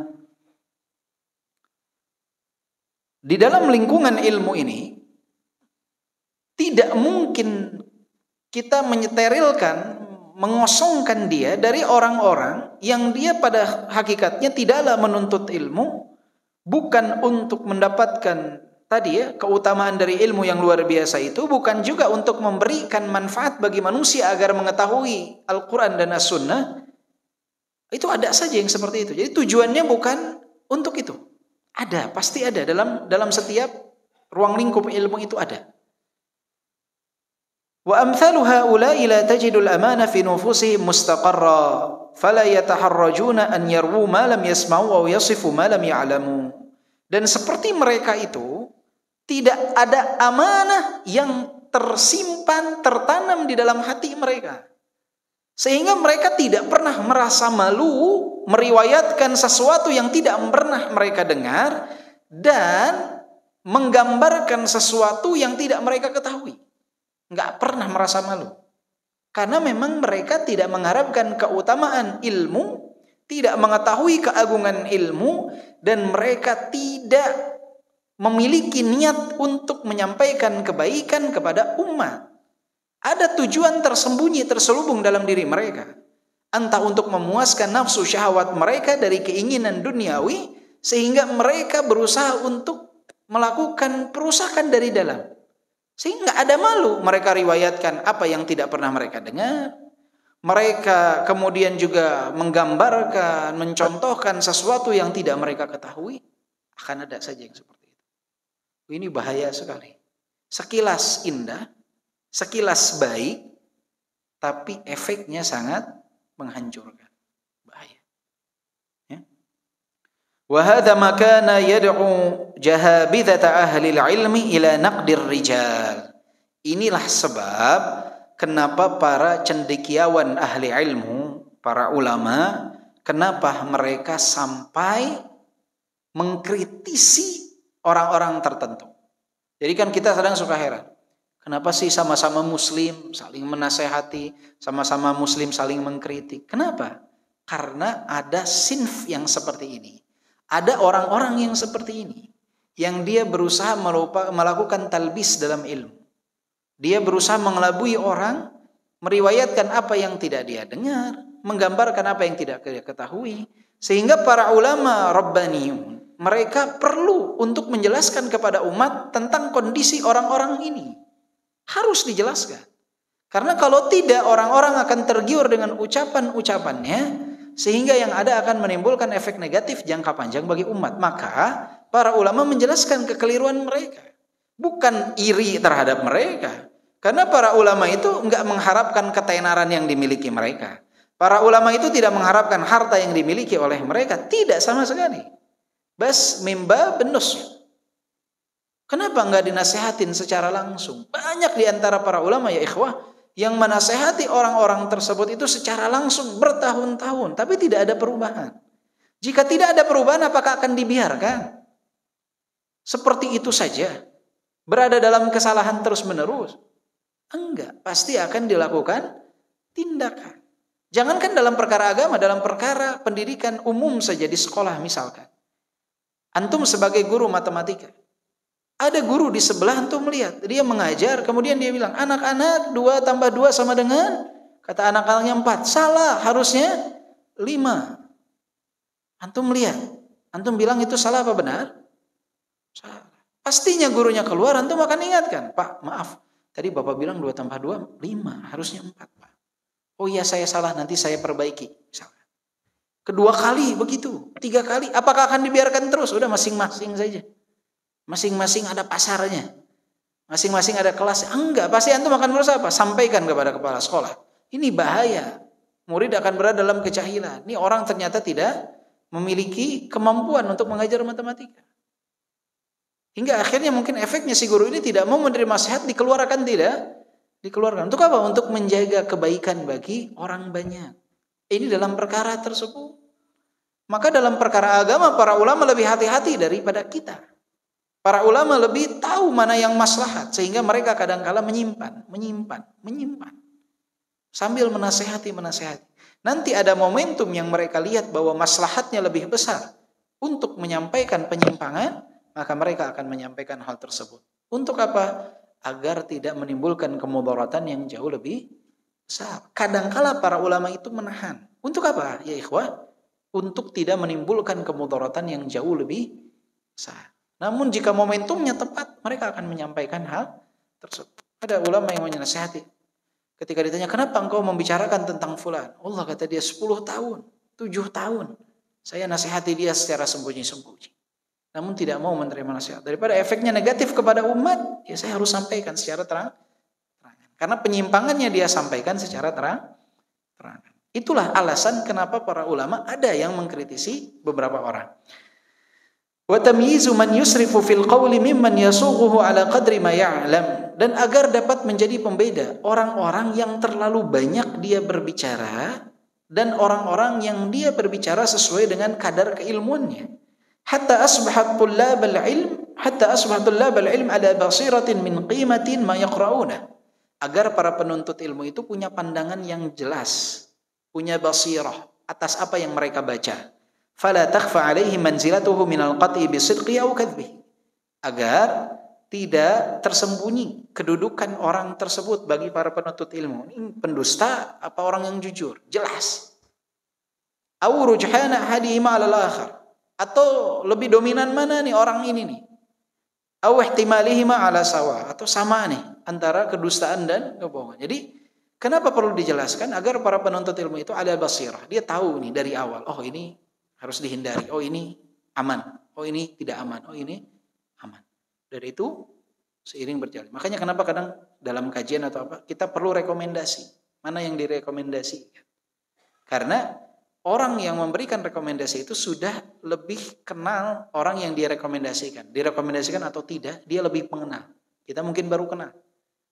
Di dalam lingkungan ilmu ini tidak mungkin kita menyeterilkan, mengosongkan dia dari orang-orang yang dia pada hakikatnya tidaklah menuntut ilmu, bukan untuk mendapatkan tadi ya keutamaan dari ilmu yang luar biasa itu, bukan juga untuk memberikan manfaat bagi manusia agar mengetahui Al-Quran dan As-Sunnah. Itu ada saja yang seperti itu. Jadi tujuannya bukan untuk itu. Ada, pasti ada dalam setiap ruang lingkup ilmu itu ada. Wa amthalu haula'i la tajidul amana fi nufusihim mustaqarra fala yataharrajuna an yarwu ma lam yasma'u aw yasifu ma lam ya'lamu. Dan seperti mereka itu tidak ada amanah yang tersimpan, tertanam di dalam hati mereka, sehingga mereka tidak pernah merasa malu meriwayatkan sesuatu yang tidak pernah mereka dengar dan menggambarkan sesuatu yang tidak mereka ketahui. Nggak pernah merasa malu, karena memang mereka tidak mengharapkan keutamaan ilmu, tidak mengetahui keagungan ilmu, dan mereka tidak memiliki niat untuk menyampaikan kebaikan kepada umat. Ada tujuan tersembunyi, terselubung dalam diri mereka, entah untuk memuaskan nafsu syahwat mereka dari keinginan duniawi, sehingga mereka berusaha untuk melakukan perusakan dari dalam, sehingga ada malu mereka riwayatkan apa yang tidak pernah mereka dengar. Mereka kemudian juga menggambarkan, mencontohkan sesuatu yang tidak mereka ketahui. Akan ada saja yang seperti itu. Ini bahaya sekali. Sekilas indah, sekilas baik, tapi efeknya sangat menghancurkan. Bahaya. Ya. Wa hadza ma kana yad'u jahabidata ahli al-ilmi ila naqdir rijal. Inilah sebab kenapa para cendekiawan ahli ilmu, para ulama, kenapa mereka sampai mengkritisi orang-orang tertentu. Jadi kan kita kadang suka heran, kenapa sih sama-sama muslim saling menasehati, sama-sama muslim saling mengkritik? Kenapa? Karena ada sinf yang seperti ini. Ada orang-orang yang seperti ini, yang dia berusaha melakukan talbis dalam ilmu. Dia berusaha mengelabui orang, meriwayatkan apa yang tidak dia dengar, menggambarkan apa yang tidak dia ketahui. Sehingga para ulama rabbaniyun, mereka perlu untuk menjelaskan kepada umat tentang kondisi orang-orang ini. Harus dijelaskan. Karena kalau tidak, orang-orang akan tergiur dengan ucapan-ucapannya, sehingga yang ada akan menimbulkan efek negatif jangka panjang bagi umat. Maka para ulama menjelaskan kekeliruan mereka. Bukan iri terhadap mereka. Karena para ulama itu enggak mengharapkan ketenaran yang dimiliki mereka. Para ulama itu tidak mengharapkan harta yang dimiliki oleh mereka. Tidak sama sekali. Bas mimba benus. Kenapa enggak dinasehatin secara langsung? Banyak di antara para ulama ya ikhwah yang menasehati orang-orang tersebut itu secara langsung bertahun-tahun, tapi tidak ada perubahan. Jika tidak ada perubahan, apakah akan dibiarkan seperti itu saja, berada dalam kesalahan terus-menerus? Enggak, pasti akan dilakukan tindakan. Jangankan dalam perkara agama, dalam perkara pendidikan umum saja di sekolah misalkan. Antum sebagai guru matematika, Ada guru di sebelah antum melihat, dia mengajar, kemudian dia bilang, anak-anak 2 tambah 2 sama dengan, kata anak-anaknya 4. Salah, harusnya 5. Antum melihat, antum bilang itu salah apa benar? Salah. Pastinya gurunya keluar, antum akan ingatkan, Pak, maaf, tadi Bapak bilang 2 tambah 2, 5, harusnya 4, Pak. Oh iya, saya salah, nanti saya perbaiki. Misalnya. Kedua kali begitu, 3 kali, apakah akan dibiarkan terus? Udah masing-masing saja. Masing-masing ada pasarnya. Masing-masing ada kelas. Enggak, pasti antum akan berusaha apa? Sampaikan kepada kepala sekolah. Ini bahaya. Murid akan berada dalam kejahilan. Ini orang ternyata tidak memiliki kemampuan untuk mengajar matematika. Hingga akhirnya mungkin efeknya si guru ini tidak mau menerima nasihat, dikeluarkan tidak? Dikeluarkan. Untuk apa? Untuk menjaga kebaikan bagi orang banyak. Ini dalam perkara tersebut. Maka dalam perkara agama para ulama lebih hati-hati daripada kita. Para ulama lebih tahu mana yang maslahat sehingga mereka kadang-kala menyimpan. Sambil menasehati. Nanti ada momentum yang mereka lihat bahwa maslahatnya lebih besar untuk menyampaikan penyimpangan, maka mereka akan menyampaikan hal tersebut. Untuk apa? Agar tidak menimbulkan kemudaratan yang jauh lebih besar. Kadangkala para ulama itu menahan. Untuk apa? Ya ikhwah, untuk tidak menimbulkan kemudaratan yang jauh lebih besar. Namun jika momentumnya tepat, mereka akan menyampaikan hal tersebut. Ada ulama yang menasihati. Ketika ditanya, kenapa engkau membicarakan tentang fulan? Allah kata dia 10 tahun, 7 tahun. Saya nasihati dia secara sembunyi-sembunyi. Namun tidak mau menerima nasihat. Daripada efeknya negatif kepada umat, ya saya harus sampaikan secara terang. Karena penyimpangannya dia sampaikan secara terang. Itulah alasan kenapa para ulama ada yang mengkritisi beberapa orang. Wa tamyizu man yusrifu fil qawli mimman yasughuhu ala qadri ma ya'lam. Dan agar dapat menjadi pembeda orang-orang yang terlalu banyak dia berbicara dan orang-orang yang dia berbicara sesuai dengan kadar keilmuannya. Hatta asbahat tullabul ilm ala basiratin min qimatin ma yaqra'una. Agar para penuntut ilmu itu punya pandangan yang jelas, punya basirah atas apa yang mereka baca. Fala takhfa alaihi manzilatuhu minal qat'i bisidqi aw kadhbi. Agar tidak tersembunyi kedudukan orang tersebut bagi para penuntut ilmu. Ini pendusta apa orang yang jujur? Jelas. Aw rujhana hadihima 'ala al-akhar. Atau lebih dominan mana nih orang ini nih? Aw ihtimalihima 'ala sawa. Atau sama nih antara kedustaan dan kebohongan. Jadi kenapa perlu dijelaskan? Agar para penuntut ilmu itu ada basirah. Dia tahu nih dari awal. Oh ini harus dihindari. Oh ini aman. Oh ini tidak aman. Oh ini aman. Dari itu seiring berjalan. Makanya kenapa kadang dalam kajian atau apa kita perlu rekomendasi. Mana yang direkomendasikan? Karena orang yang memberikan rekomendasi itu sudah lebih kenal orang yang direkomendasikan. Direkomendasikan atau tidak, dia lebih mengenal. Kita mungkin baru kenal.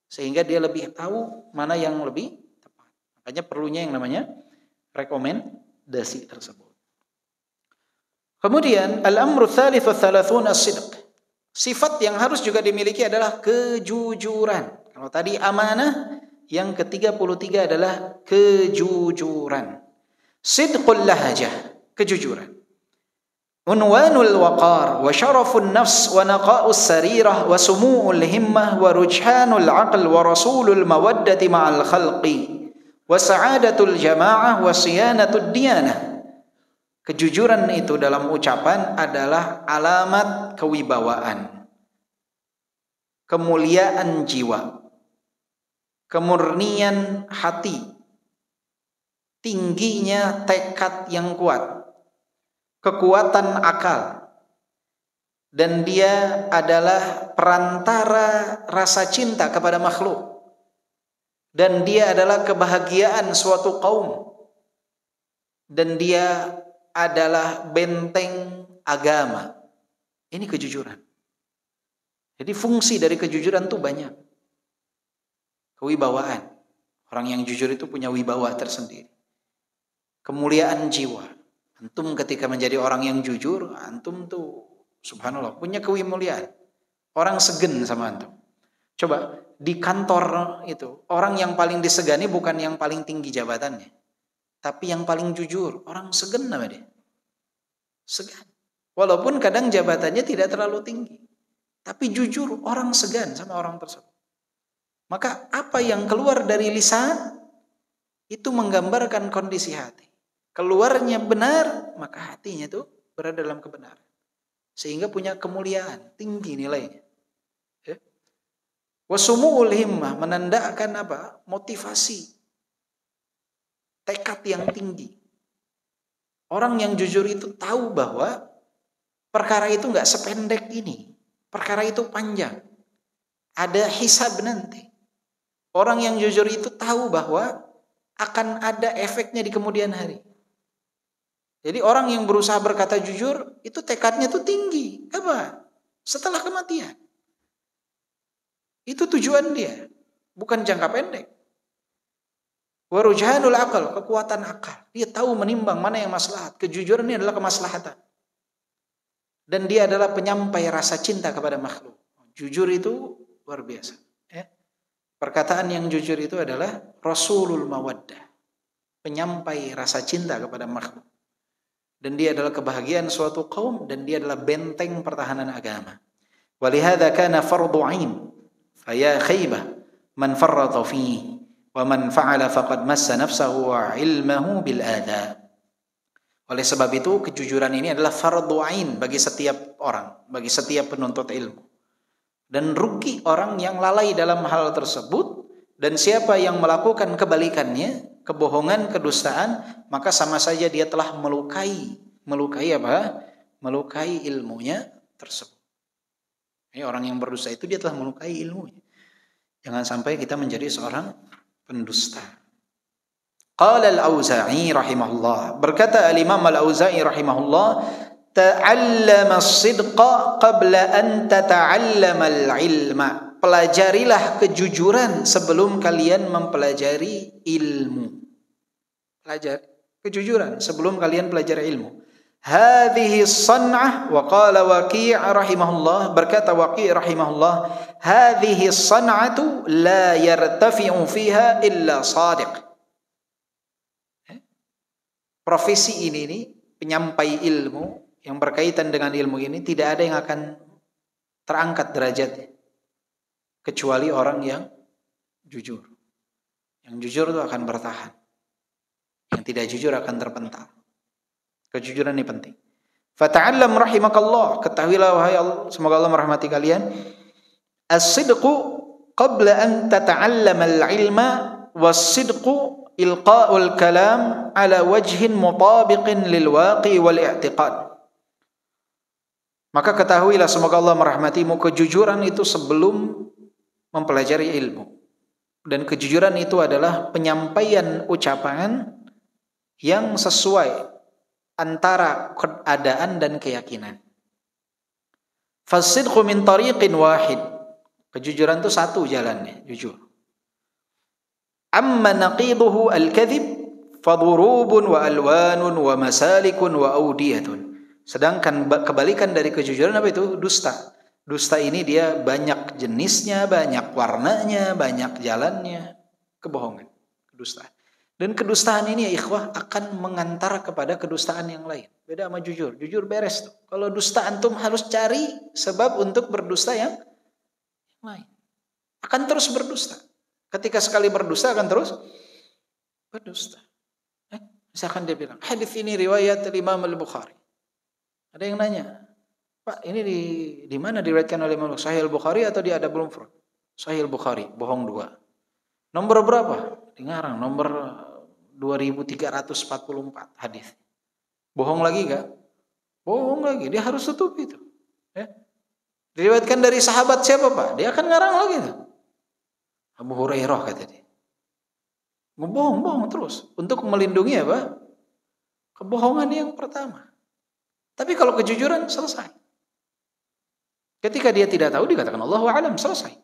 Sehingga dia lebih tahu mana yang lebih tepat. Makanya perlunya yang namanya rekomendasi tersebut. Kemudian al-amru tsalits wa tsalatsuna as-sidq. Sifat yang harus juga dimiliki adalah kejujuran. Kalau tadi amanah, yang ke-33 adalah kejujuran. Sidqul lahajah, kejujuran. Unwanul waqar wa syarafun nafs wa naqa'us sarirah wa sumu'ul himmah wa rujhanul aql wa rasulul mawaddati ma'al khalqi wa sa'adatul jama'ah wa siyanatud diyanah. Kejujuran itu dalam ucapan adalah alamat kewibawaan, kemuliaan jiwa, kemurnian hati, tingginya tekad yang kuat, kekuatan akal, dan dia adalah perantara rasa cinta kepada makhluk, dan dia adalah kebahagiaan suatu kaum, dan dia adalah benteng agama. Ini kejujuran. Jadi fungsi dari kejujuran itu banyak. Kewibawaan. Orang yang jujur itu punya wibawa tersendiri. Kemuliaan jiwa. Antum ketika menjadi orang yang jujur, antum tuh subhanallah punya kemuliaan. Orang segen sama antum. Coba di kantor itu, orang yang paling disegani bukan yang paling tinggi jabatannya. Tapi yang paling jujur, orang segan nama dia. Segan. Walaupun kadang jabatannya tidak terlalu tinggi. tapi jujur, orang segan sama orang tersebut. Maka apa yang keluar dari lisan itu menggambarkan kondisi hati. Keluarnya benar, maka hatinya itu berada dalam kebenaran. Sehingga punya kemuliaan, tinggi nilainya. Ya. Wasumu'ul himmah menandakan apa? Motivasi, tekad yang tinggi. Orang yang jujur itu tahu bahwa perkara itu nggak sependek ini. Perkara itu panjang. Ada hisab nanti. Orang yang jujur itu tahu bahwa akan ada efeknya di kemudian hari. Jadi orang yang berusaha berkata jujur, itu tekadnya tuh tinggi. Apa? Setelah kematian. Itu tujuan dia. Bukan jangka pendek. Warujhanul akal, kekuatan akal. Dia tahu menimbang mana yang maslahat. Kejujuran ini adalah kemaslahatan. Dan dia adalah penyampai rasa cinta kepada makhluk. Jujur itu luar biasa. Perkataan yang jujur itu adalah Rasulul Mawaddah. Penyampai rasa cinta kepada makhluk. Dan dia adalah kebahagiaan suatu kaum. Dan dia adalah benteng pertahanan agama. Walihada kana fardu ain. Faya khaybah man farrata fihi. Wa man fa'ala faqad massa nafsahu wa ilmahu bil adha. Oleh sebab itu kejujuran ini adalah fardu ain bagi setiap orang, bagi setiap penuntut ilmu. Dan rugi orang yang lalai dalam hal tersebut, dan siapa yang melakukan kebalikannya, kebohongan, kedustaan, maka sama saja dia telah melukai apa? Melukai ilmunya tersebut. Ini orang yang berdusta itu dia telah melukai ilmunya. Jangan sampai kita menjadi seorang pendusta. Qala al-Auza'i rahimahullah. Berkata al-Imam al-Auza'i rahimahullah, ta'allama as-sidqa qabla an tata'allama al-ilma. Pelajarilah kejujuran sebelum kalian mempelajari ilmu. Pelajari kejujuran sebelum kalian pelajari ilmu. Hadhihi as-san'ah, wa qala Waqi' rahimahullah, berkata Waqi' rahimahullah, hadhihi as-san'atu la yartafi'u fiha illa shadiq. Profesi ini nih, penyampai ilmu yang berkaitan dengan ilmu ini, tidak ada yang akan terangkat derajatnya kecuali orang yang jujur. Yang jujur itu akan bertahan. Yang tidak jujur akan terpental. Kejujuran ini penting. Fata'allam rahimakallah, ketahuilah wahai Allah, semoga Allah merahmati kalian. As-sidqu qabla an tata'allama al-ilma, was-sidqu ilqa'ul kalam ala wajhin mutabiqin lil waqi wal i'tiqad. Maka ketahuilah semoga Allah merahmatimu, kejujuran itu sebelum mempelajari ilmu. Dan kejujuran itu adalah penyampaian ucapan yang sesuai antara keadaan dan keyakinan. Fasidqu min tariqin wahid. Kejujuran itu satu jalannya, jujur. Amma naqiduhu al-kadhib fadurubun wa alwanun wa masalikun wa audiyatun. Sedangkan kebalikan dari kejujuran apa itu? Dusta. Dusta ini dia banyak jenisnya, banyak warnanya, banyak jalannya. Kebohongan, kedustaan. Dan kedustaan ini ya ikhwah akan mengantar kepada kedustaan yang lain. Beda sama jujur. Jujur beres tuh. Kalau dusta antum harus cari sebab untuk berdusta yang lain. Akan terus berdusta. Ketika sekali berdusta akan terus berdusta. Misalkan dia bilang, hadis ini riwayat Imam Al-Bukhari. Ada yang nanya, Pak, ini di mana diriwayatkan oleh Imam Sahih Al-Bukhari atau di Adabul Mufrad? Sahih Al-Bukhari, bohong 2. Nomor berapa? Dengarang, nomor 2344 hadis. Bohong lagi enggak? Bohong lagi, dia harus tutup itu. Ya. Diriwayatkan dari sahabat siapa, Pak? Dia akan ngarang lagi tuh. Abu Hurairah kata dia. Bohong terus untuk melindungi apa? Kebohongan yang pertama. Tapi kalau kejujuran selesai. Ketika dia tidak tahu dikatakan Allahu a'lam, selesai.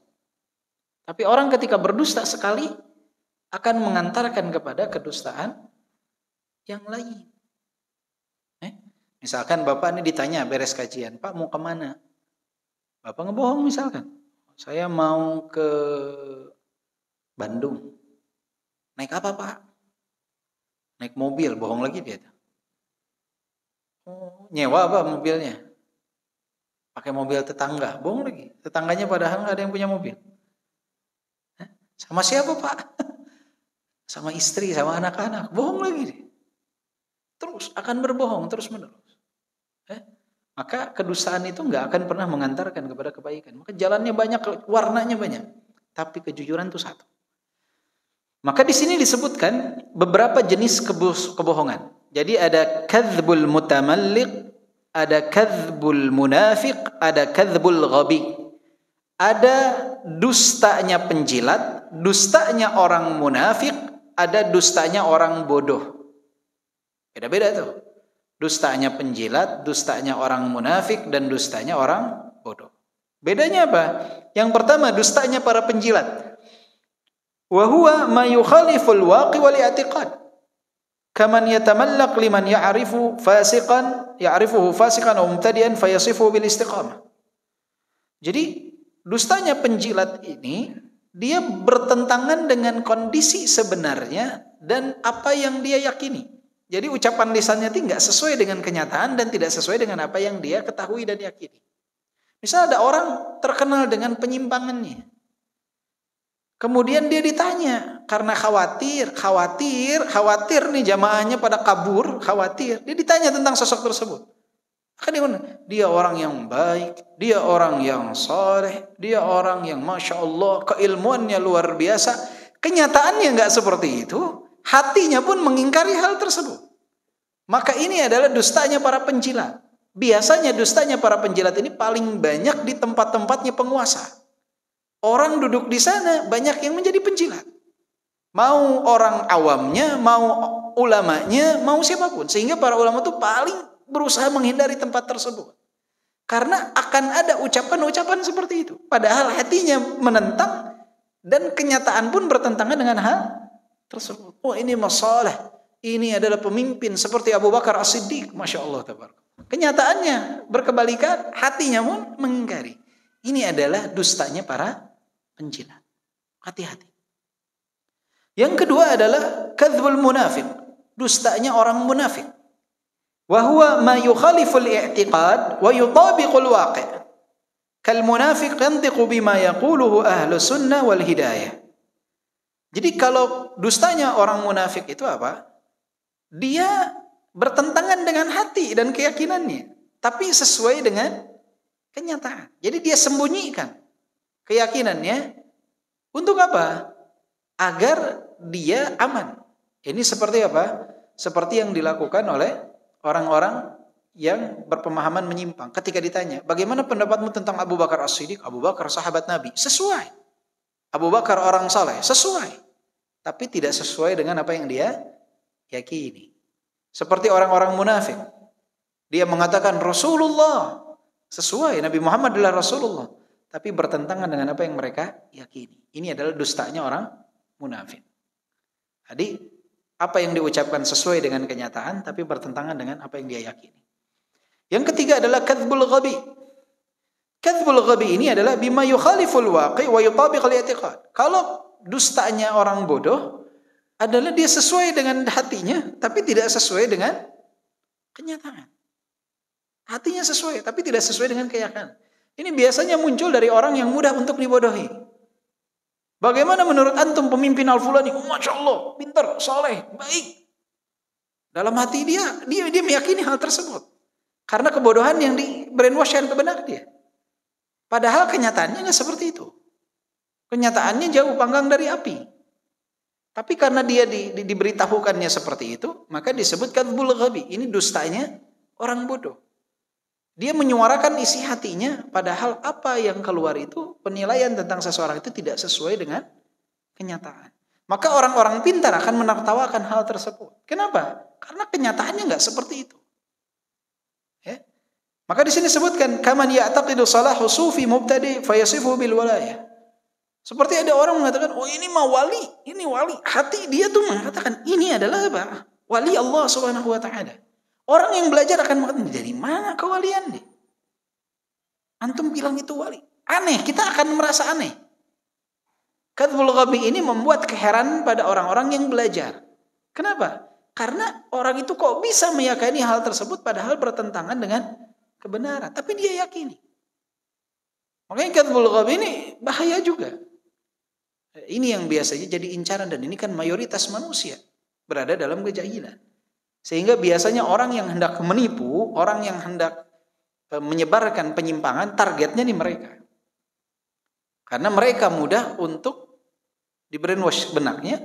Tapi orang ketika berdusta sekali akan mengantarkan kepada kedustaan yang lain. Misalkan Bapak ini ditanya beres kajian, Pak mau kemana? Bapak ngebohong misalkan. Saya mau ke Bandung. Naik apa Pak? Naik mobil, bohong lagi dia. Oh, nyewa apa mobilnya? pakai mobil tetangga, bohong lagi. Tetangganya padahal nggak ada yang punya mobil. Sama siapa Pak? Sama istri, sama anak-anak, bohong lagi. Terus akan berbohong terus menerus. Maka kedustaan itu nggak akan pernah mengantarkan kepada kebaikan. Maka jalannya banyak, warnanya banyak, tapi kejujuran itu satu. Maka di sini disebutkan beberapa jenis kebohongan. Jadi ada kadzbul mutamalliq, ada kadzbul munafiq, ada kadzbul ghabi. Ada dustanya penjilat, dustanya orang munafik, ada dustanya orang bodoh. Beda-beda tuh. Dustanya penjilat, dustanya orang munafik, dan dustanya orang bodoh. Bedanya apa? Yang pertama, dustanya para penjilat. Wa huwa ma yukhaliful waqi wal i'tiqad. Kaman yatamallaq liman ya'rifuhu fasiqan aw mubtadi'an fayasifuhu bil istiqamah. Jadi, dustanya penjilat ini dia bertentangan dengan kondisi sebenarnya dan apa yang dia yakini. Jadi ucapan lisannya itu nggak sesuai dengan kenyataan dan tidak sesuai dengan apa yang dia ketahui dan yakini. Misal ada orang terkenal dengan penyimpangannya. Kemudian dia ditanya karena khawatir nih jamaahnya pada kabur, khawatir. Dia ditanya tentang sosok tersebut. Dia orang yang baik, dia orang yang saleh, dia orang yang masya Allah keilmuannya luar biasa. Kenyataannya nggak seperti itu. Hatinya pun mengingkari hal tersebut. Maka ini adalah dustanya para penjilat. Biasanya dustanya para penjilat ini paling banyak di tempat-tempatnya penguasa. Orang duduk di sana banyak yang menjadi penjilat. Mau orang awamnya, mau ulamanya, mau siapapun. Sehingga para ulama itu paling berusaha menghindari tempat tersebut. Karena akan ada ucapan-ucapan seperti itu. Padahal hatinya menentang dan kenyataan pun bertentangan dengan hal tersebut. Oh, ini masalah. Ini adalah pemimpin seperti Abu Bakar As-Siddiq, masya Allah tabarak. Kenyataannya berkebalikan, hatinya pun mengingkari. Ini adalah dustanya para penjilat. Hati-hati. Yang kedua adalah kadzbul munafiq, dustanya orang munafik. Wa huwa ma yukhaliful i'tiqad wa yutabiqul waqi'. Kal munafiq yantiqu bima yaquluhu ahlus sunnah wal hidayah. Jadi kalau dustanya orang munafik itu apa? Dia bertentangan dengan hati dan keyakinannya, tapi sesuai dengan kenyataan. Jadi dia sembunyikan keyakinannya untuk apa? Agar dia aman. Ini seperti apa? Seperti yang dilakukan oleh orang-orang yang berpemahaman menyimpang. Ketika ditanya, bagaimana pendapatmu tentang Abu Bakar As-Siddiq? Abu Bakar sahabat Nabi. Sesuai. Abu Bakar orang saleh. Sesuai. Tapi tidak sesuai dengan apa yang dia yakini. Seperti orang-orang munafik. Dia mengatakan Rasulullah. Sesuai. Nabi Muhammad adalah Rasulullah. Tapi bertentangan dengan apa yang mereka yakini. Ini adalah dustanya orang munafik. Jadi, apa yang diucapkan sesuai dengan kenyataan, tapi bertentangan dengan apa yang dia yakini. Yang ketiga adalah kadzbul ghabi. Kadzbul ghabi ini adalah bima yukhaliful waqi' wa yutabiqul i'tiqad. Kalau dustanya orang bodoh adalah dia sesuai dengan hatinya, tapi tidak sesuai dengan kenyataan. Hatinya sesuai, tapi tidak sesuai dengan keyakinan. Ini biasanya muncul dari orang yang mudah untuk dibodohi. Bagaimana menurut antum pemimpin Al-Fulani? Oh, Masya Allah, pintar, soleh, baik. Dalam hati dia meyakini hal tersebut. Karena kebodohan yang di brainwash-kan kebenaran dia. Padahal kenyataannya nggak seperti itu. Kenyataannya jauh panggang dari api. Tapi karena dia diberitahukannya seperti itu, maka disebut kadzbul ghabi. Ini dustanya orang bodoh. Dia menyuarakan isi hatinya, padahal apa yang keluar itu, penilaian tentang seseorang itu tidak sesuai dengan kenyataan. Maka orang-orang pintar akan menertawakan hal tersebut. Kenapa? Karena kenyataannya nggak seperti itu. Ya? Maka di sini disebutkan, kaman ya'taqidu salahu sufi mubtadi fayasifu bil walayah. Seperti ada orang mengatakan, oh ini mah wali, ini wali. Hati dia tuh mengatakan, ini adalah apa? Wali Allah Subhanahu wa ta'ala. Orang yang belajar akan mengatakan, dari mana kewalian nih? Antum bilang itu wali. Aneh, kita akan merasa aneh. Kadzbul ghabi ini membuat keheranan pada orang-orang yang belajar. Kenapa? Karena orang itu kok bisa meyakini hal tersebut padahal bertentangan dengan kebenaran. Tapi dia yakini. Makanya kadzbul ghaib ini bahaya juga. Ini yang biasanya jadi incaran, dan ini kan mayoritas manusia berada dalam kejahilan. Sehingga biasanya orang yang hendak menipu, orang yang hendak menyebarkan penyimpangan, targetnya nih mereka. Karena mereka mudah untuk di brainwash benaknya,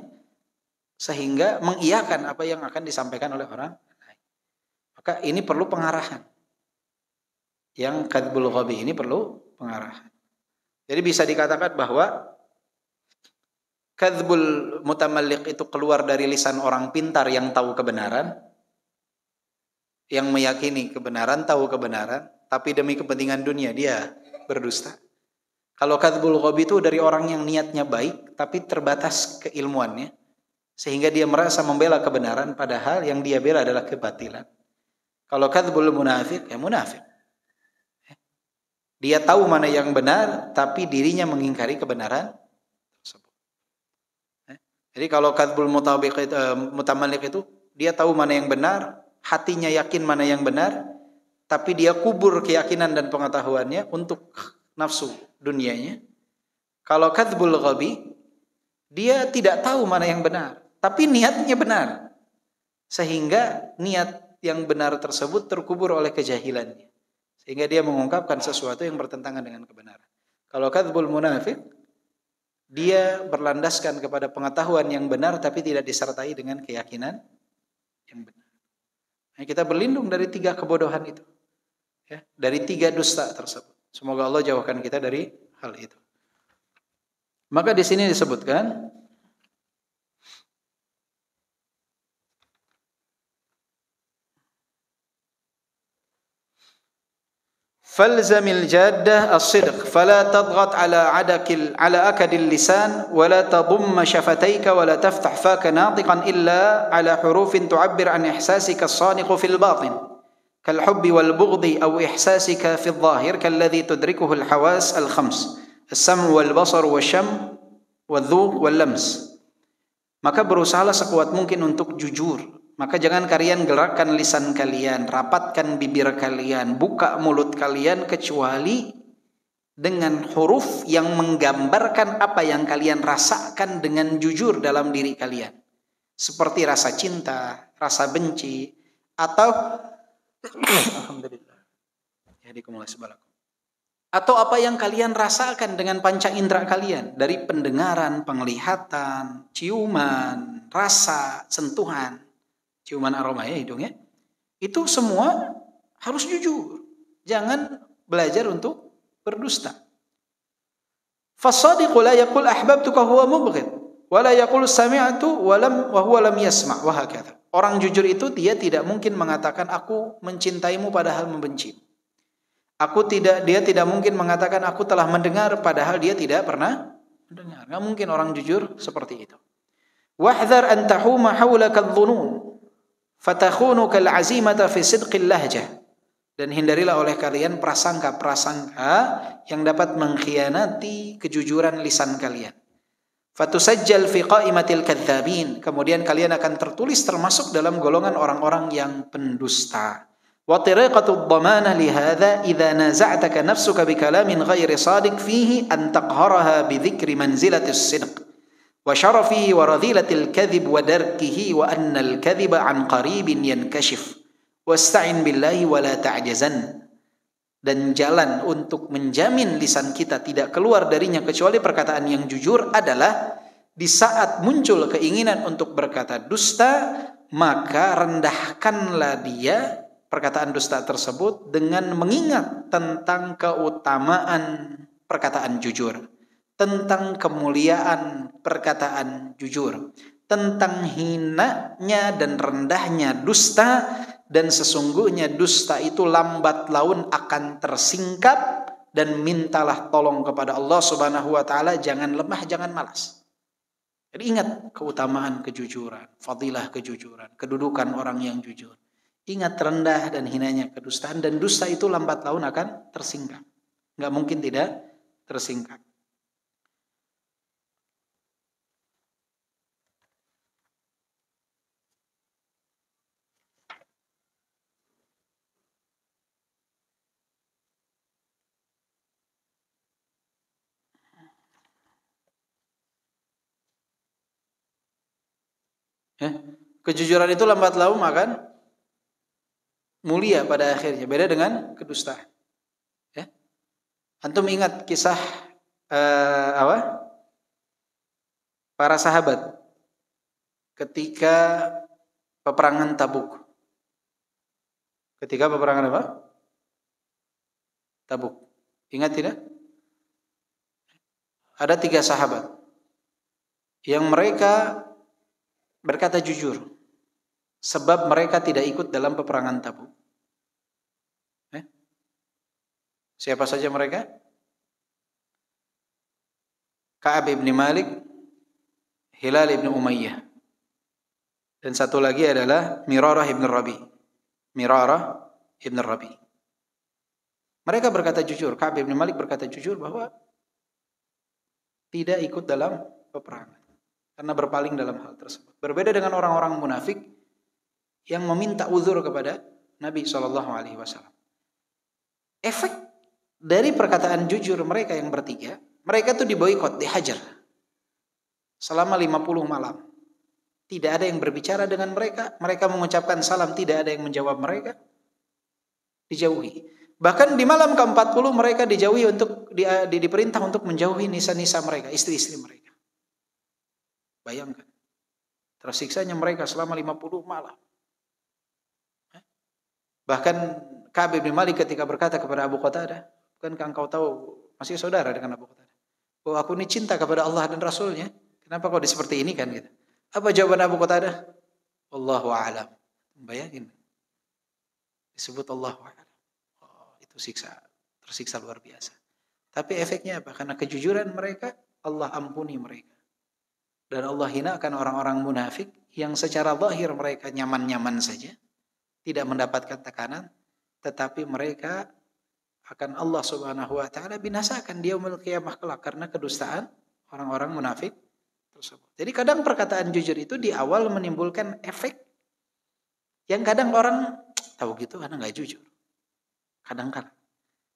sehingga mengiyakan apa yang akan disampaikan oleh orang lain. Maka ini perlu pengarahan. Yang kadzbul ghaib ini perlu pengarahan. Jadi bisa dikatakan bahwa kadzbul mutamalliq itu keluar dari lisan orang pintar yang tahu kebenaran, yang meyakini kebenaran, tahu kebenaran, tapi demi kepentingan dunia dia berdusta. Kalau kadzbul ghaib itu dari orang yang niatnya baik tapi terbatas keilmuannya, sehingga dia merasa membela kebenaran padahal yang dia bela adalah kebatilan. Kalau kadzbul munafik, ya munafik. Dia tahu mana yang benar tapi dirinya mengingkari kebenaran tersebut. Jadi kalau kadzbul mutamalliq itu dia tahu mana yang benar, hatinya yakin mana yang benar, tapi dia kubur keyakinan dan pengetahuannya untuk nafsu dunianya. Kalau kadzbul ghaib, dia tidak tahu mana yang benar, tapi niatnya benar, sehingga niat yang benar tersebut terkubur oleh kejahilannya, sehingga dia mengungkapkan sesuatu yang bertentangan dengan kebenaran. Kalau kadzbul munafik, dia berlandaskan kepada pengetahuan yang benar tapi tidak disertai dengan keyakinan yang benar. Nah, kita berlindung dari 3 kebodohan itu, ya, dari 3 dusta tersebut. Semoga Allah jauhkan kita dari hal itu. Maka di sini disebutkan falzamil jaddah as-sidq fala tadghat ala akadil lisan wala tadumma shafatayka wala taftah faka natiqan illa ala hurufin tu'abbir an ihsasika as-saniq fil batin kal hubbi wal bughdi aw ihsasika fil zahir kalladhi tudrikuhu al hawas al khams as-sam' wal basar wasyam wadzuq wal lams. Maka berusahalah sekuat mungkin untuk jujur. Maka jangan kalian gerakkan lisan kalian, rapatkan bibir kalian, buka mulut kalian kecuali dengan huruf yang menggambarkan apa yang kalian rasakan dengan jujur dalam diri kalian. Seperti rasa cinta, rasa benci, atau alhamdulillah. Yahdikumullah subhanahu. Atau apa yang kalian rasakan dengan panca indera kalian, dari pendengaran, penglihatan, ciuman, rasa, sentuhan. Ciuman aroma ya hidungnya, itu semua harus jujur. Jangan belajar untuk berdusta. Fasadiqu la yaqul ahbabtuka huwa mubghid wa la yaqul sami'tu wa huwa lam yasma' wa hakadha. Orang jujur itu dia tidak mungkin mengatakan aku mencintaimu padahal membenci. Dia tidak mungkin mengatakan aku telah mendengar padahal dia tidak pernah mendengar. Enggak mungkin orang jujur seperti itu. Wahdhar an tahuma hawlaka adh-dhunun fatakhunuka al-azimata fi sidqil lahjah. Dan hindarilah oleh kalian prasangka-prasangka yang dapat mengkhianati kejujuran lisan kalian. Fatusajjal fi qaimatil kadzdzabin. Kemudian kalian akan tertulis termasuk dalam golongan orang-orang yang pendusta. Wa tariqatu ad-dhamanah li hadza idza naza'taka nafsuka bi kalamin ghairi shadiq fihi an taqharaha bi dzikri manzilatis sidq wa syarafihi wa radhilatil kadhib wa darkihi wa annal kadhiba an qaribin yankashif wasta'in billahi wa la ta'jazan. Dan jalan untuk menjamin lisan kita tidak keluar darinya kecuali perkataan yang jujur adalah di saat muncul keinginan untuk berkata dusta, maka rendahkanlah dia perkataan dusta tersebut dengan mengingat tentang keutamaan perkataan jujur, tentang kemuliaan perkataan jujur, tentang hinanya dan rendahnya dusta, dan sesungguhnya dusta itu lambat laun akan tersingkap, dan mintalah tolong kepada Allah Subhanahu wa taala, jangan lemah, jangan malas. Jadi ingat keutamaan kejujuran, fadilah kejujuran, kedudukan orang yang jujur. Ingat rendah dan hinanya kedustaan, dan dusta itu lambat laun akan tersingkap. Enggak mungkin tidak tersingkap. Kejujuran itu lambat laun akan mulia pada akhirnya. Beda dengan kedustaan. Ya. Antum ingat kisah para sahabat ketika peperangan Tabuk. Ketika peperangan apa? Tabuk. Ingat tidak? Ada 3 sahabat yang mereka berkata jujur sebab mereka tidak ikut dalam peperangan Tabuk. Siapa saja mereka? Ka'ab ibn Malik, Hilal ibn Umayyah, dan satu lagi adalah Mirarah ibn Rabi. Mereka berkata jujur. Ka'ab ibn Malik berkata jujur bahwa tidak ikut dalam peperangan karena berpaling dalam hal tersebut. Berbeda dengan orang-orang munafik yang meminta uzur kepada Nabi SAW. Efek dari perkataan jujur mereka yang bertiga, mereka itu diboikot, dihajar selama 50 malam. Tidak ada yang berbicara dengan mereka. Mereka mengucapkan salam, tidak ada yang menjawab mereka. Dijauhi. Bahkan di malam ke-40 mereka dijauhi untuk diperintah untuk menjauhi nisa-nisa mereka, istri-istri mereka. Bayangkan. Tersiksanya mereka selama 50 malam. Bahkan Ka'ab bin Malik ketika berkata kepada Abu Qatadah, bukankah engkau tahu, masih saudara dengan Abu Qatadah, bahwa aku ini cinta kepada Allah dan Rasulnya, kenapa kau seperti ini kan gitu. Apa jawaban Abu Qatadah? Wallahu a'lam. Bayangin. Disebut Allahu a'lam. Oh, itu tersiksa luar biasa. Tapi efeknya apa? Karena kejujuran mereka, Allah ampuni mereka. Dan Allah hinakan orang-orang munafik yang secara zahir mereka nyaman-nyaman saja, tidak mendapatkan tekanan, tetapi mereka akan Allah Subhanahu wa taala binasakan di yaumil qiyamah kelak karena kedustaan orang-orang munafik tersebut. Jadi kadang perkataan jujur itu di awal menimbulkan efek yang kadang orang tahu gitu karena nggak jujur. Kadang-kadang.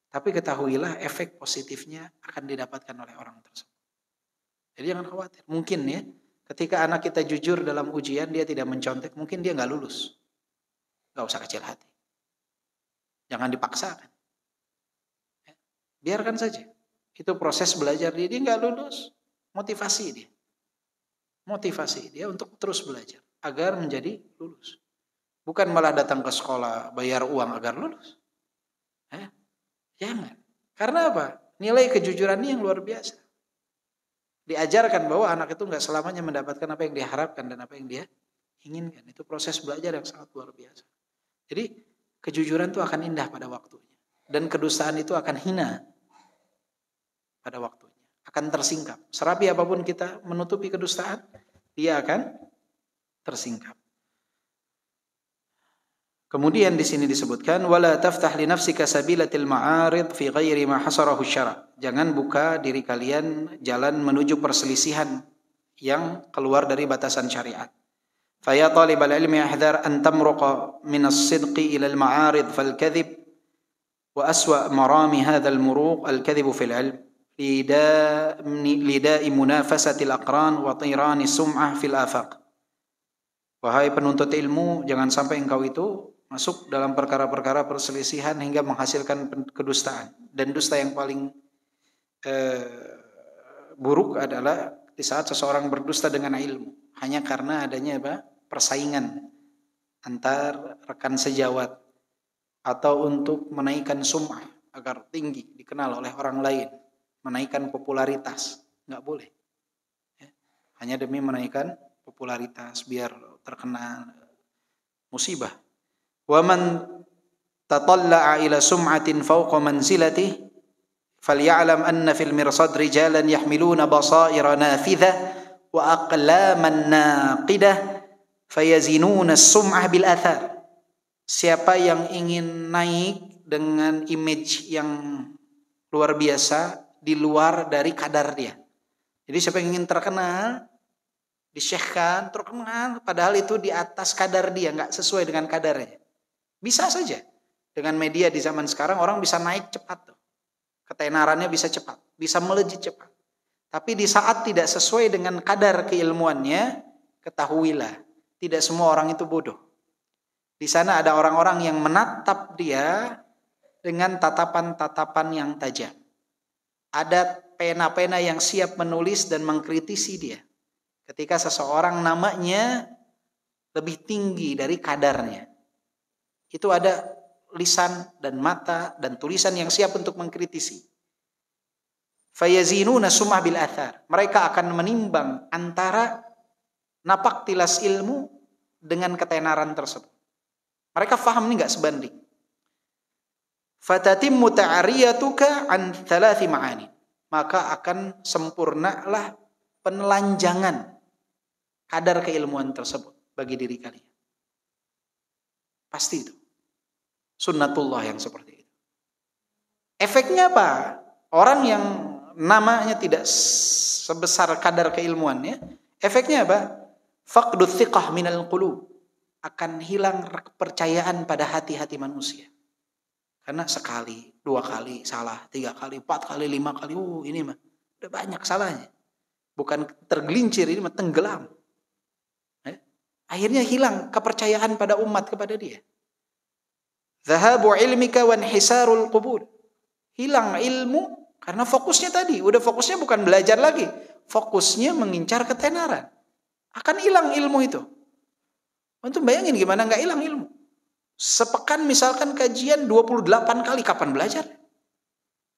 Tapi ketahuilah efek positifnya akan didapatkan oleh orang tersebut. Jadi jangan khawatir. Mungkin ya, ketika anak kita jujur dalam ujian dia tidak mencontek, mungkin dia nggak lulus. Nggak usah kecil hati. Jangan dipaksakan. Biarkan saja. Itu proses belajar dia nggak lulus. Motivasi dia untuk terus belajar agar menjadi lulus. Bukan malah datang ke sekolah bayar uang agar lulus. Jangan. Karena apa? Nilai kejujurannya yang luar biasa. Diajarkan bahwa anak itu nggak selamanya mendapatkan apa yang diharapkan dan apa yang dia inginkan. Itu proses belajar yang sangat luar biasa. Jadi kejujuran itu akan indah pada waktunya. Dan kedustaan itu akan hina pada waktunya. Akan tersingkap. Serapi apapun kita menutupi kedustaan, dia akan tersingkap. Kemudian di sini disebutkan wala taftah li nafsika sabilatil ma'arid fi ghairi ma hasarahu syara'. Jangan buka diri kalian jalan menuju perselisihan yang keluar dari batasan syariat. Fa ya talibal ilmi ahdhar an tamruqa min as-sidqi ila al-ma'arid fal kadhib wa aswa marami hadha al-muruq al-kadhib fil ilm lida'i munafasatil aqran wa tirani sum'ah fil afaq. Wahai penuntut ilmu, jangan sampai engkau itu masuk dalam perkara-perkara perselisihan hingga menghasilkan kedustaan. Dan dusta yang paling buruk adalah di saat seseorang berdusta dengan ilmu hanya karena adanya persaingan antar rekan sejawat atau untuk menaikkan sum'ah agar tinggi dikenal oleh orang lain, menaikkan popularitas. Nggak boleh ya. Hanya demi menaikkan popularitas biar terkenal, musibah. Wa man tatalla'a ila sum'atin fawqa manzilatihi falya'lam anna fil mirsad rijalan yahmiluna basaira nafidha wa aqlaman naqidah fayazinuna as-sum'ah bil athar. Siapa yang ingin naik dengan image yang luar biasa di luar dari kadar dia. Jadi siapa yang ingin terkenal, disyekhkan, terkenal, padahal itu di atas kadar dia, nggak sesuai dengan kadarnya. Bisa saja. Dengan media di zaman sekarang orang bisa naik cepat. Ketenarannya bisa cepat. Bisa melejit cepat. Tapi di saat tidak sesuai dengan kadar keilmuannya, ketahuilah. Tidak semua orang itu bodoh. Di sana ada orang-orang yang menatap dia dengan tatapan-tatapan yang tajam. Ada pena-pena yang siap menulis dan mengkritisi dia. Ketika seseorang namanya lebih tinggi dari kadarnya. Itu ada lisan dan mata dan tulisan yang siap untuk mengkritisi. Fayazinuna sumah bil athar. Mereka akan menimbang antara napak tilas ilmu dengan ketenaran tersebut. Mereka faham ini enggak sebanding. Fatatimmu ta'ariyatuka an thalathi ma'ani. Maka akan sempurnalah penelanjangan kadar keilmuan tersebut bagi diri kalian. Pasti itu. Sunnatullah yang seperti itu. Efeknya apa? Orang yang namanya tidak sebesar kadar keilmuannya, efeknya apa? Faqdu thiqah minal qulub. Akan hilang kepercayaan pada hati-hati manusia. Karena sekali, 2 kali salah, 3 kali, 4 kali, 5 kali, ini mah udah banyak salahnya. Bukan tergelincir, ini mah tenggelam. Akhirnya hilang kepercayaan pada umat kepada dia. Zahabu ilmika wa inhisarul qubul. Hilang ilmu karena fokusnya tadi, udah fokusnya bukan belajar lagi, fokusnya mengincar ketenaran. Akan hilang ilmu itu. Untuk bayangin gimana nggak hilang ilmu. Sepekan misalkan kajian 28 kali, kapan belajar?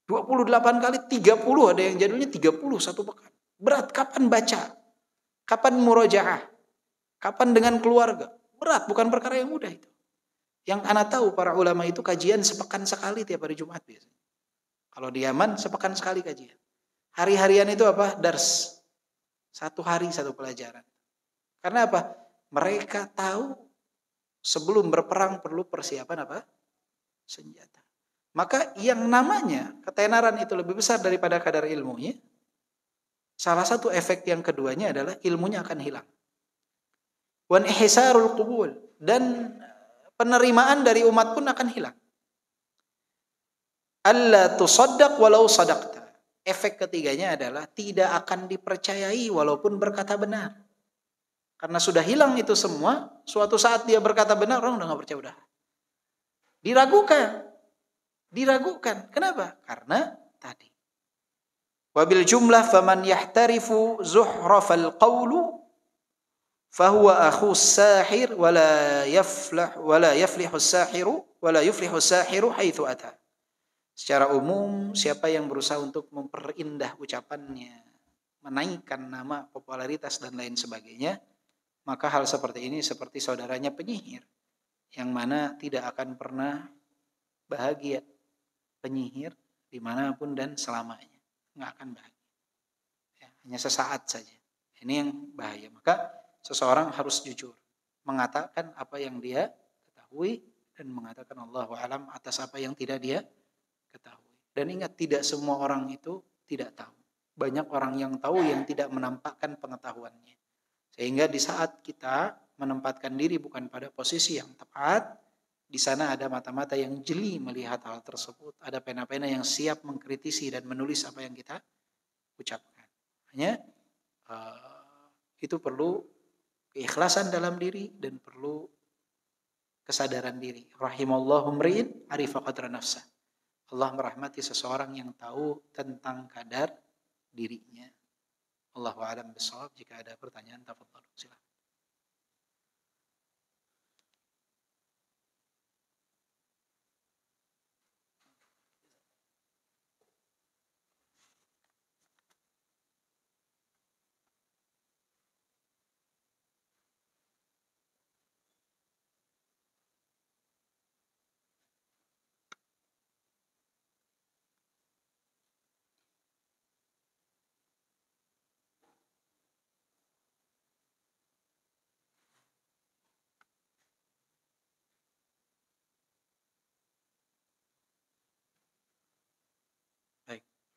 28 kali, 30, ada yang jadulnya 30 satu pekan. Berat, kapan baca? Kapan murojaah? Kapan dengan keluarga? Berat, bukan perkara yang mudah itu. Yang ana tahu para ulama itu kajian sepekan sekali tiap hari Jumat biasanya. Kalau di Yaman sepekan sekali kajian. Hari-harian itu apa? Dars. 1 hari 1 pelajaran. Karena apa? Mereka tahu sebelum berperang perlu persiapan apa? Senjata. Maka yang namanya ketenaran itu lebih besar daripada kadar ilmunya. Salah satu efek yang keduanya adalah ilmunya akan hilang. Wan ihsarul qubul, dan penerimaan dari umat pun akan hilang. Alla tusaddaq walau sadaqta. Efek ketiganya adalah tidak akan dipercayai walaupun berkata benar. Karena sudah hilang itu semua, suatu saat dia berkata benar, orang udah gak percaya udah. Diragukan. Kenapa? Karena tadi. Wabil jumlah faman yahtarifu zuhrafal qawlu fahuwa akhus sahir wala yuflihu sahiru haitsu ata. Secara umum, siapa yang berusaha untuk memperindah ucapannya, menaikkan nama, popularitas dan lain sebagainya, maka hal seperti ini seperti saudaranya penyihir yang mana tidak akan pernah bahagia. Penyihir dimanapun dan selamanya nggak akan bahagia. Ya, hanya sesaat saja. Ini yang bahaya. Maka seseorang harus jujur, mengatakan apa yang dia ketahui dan mengatakan Allahu a'lam atas apa yang tidak dia ketahui. Dan ingat, tidak semua orang itu tidak tahu. Banyak orang yang tahu yang tidak menampakkan pengetahuannya. Sehingga di saat kita menempatkan diri bukan pada posisi yang tepat, di sana ada mata-mata yang jeli melihat hal tersebut. Ada pena-pena yang siap mengkritisi dan menulis apa yang kita ucapkan. Hanya itu perlu keikhlasan dalam diri dan perlu kesadaran diri. Rahimallahu mri'in arifa qadra nafsah. Allah merahmati seseorang yang tahu tentang kadar dirinya. Allahu a'lam bishawab. Jika ada pertanyaan, tafadhal, silakan.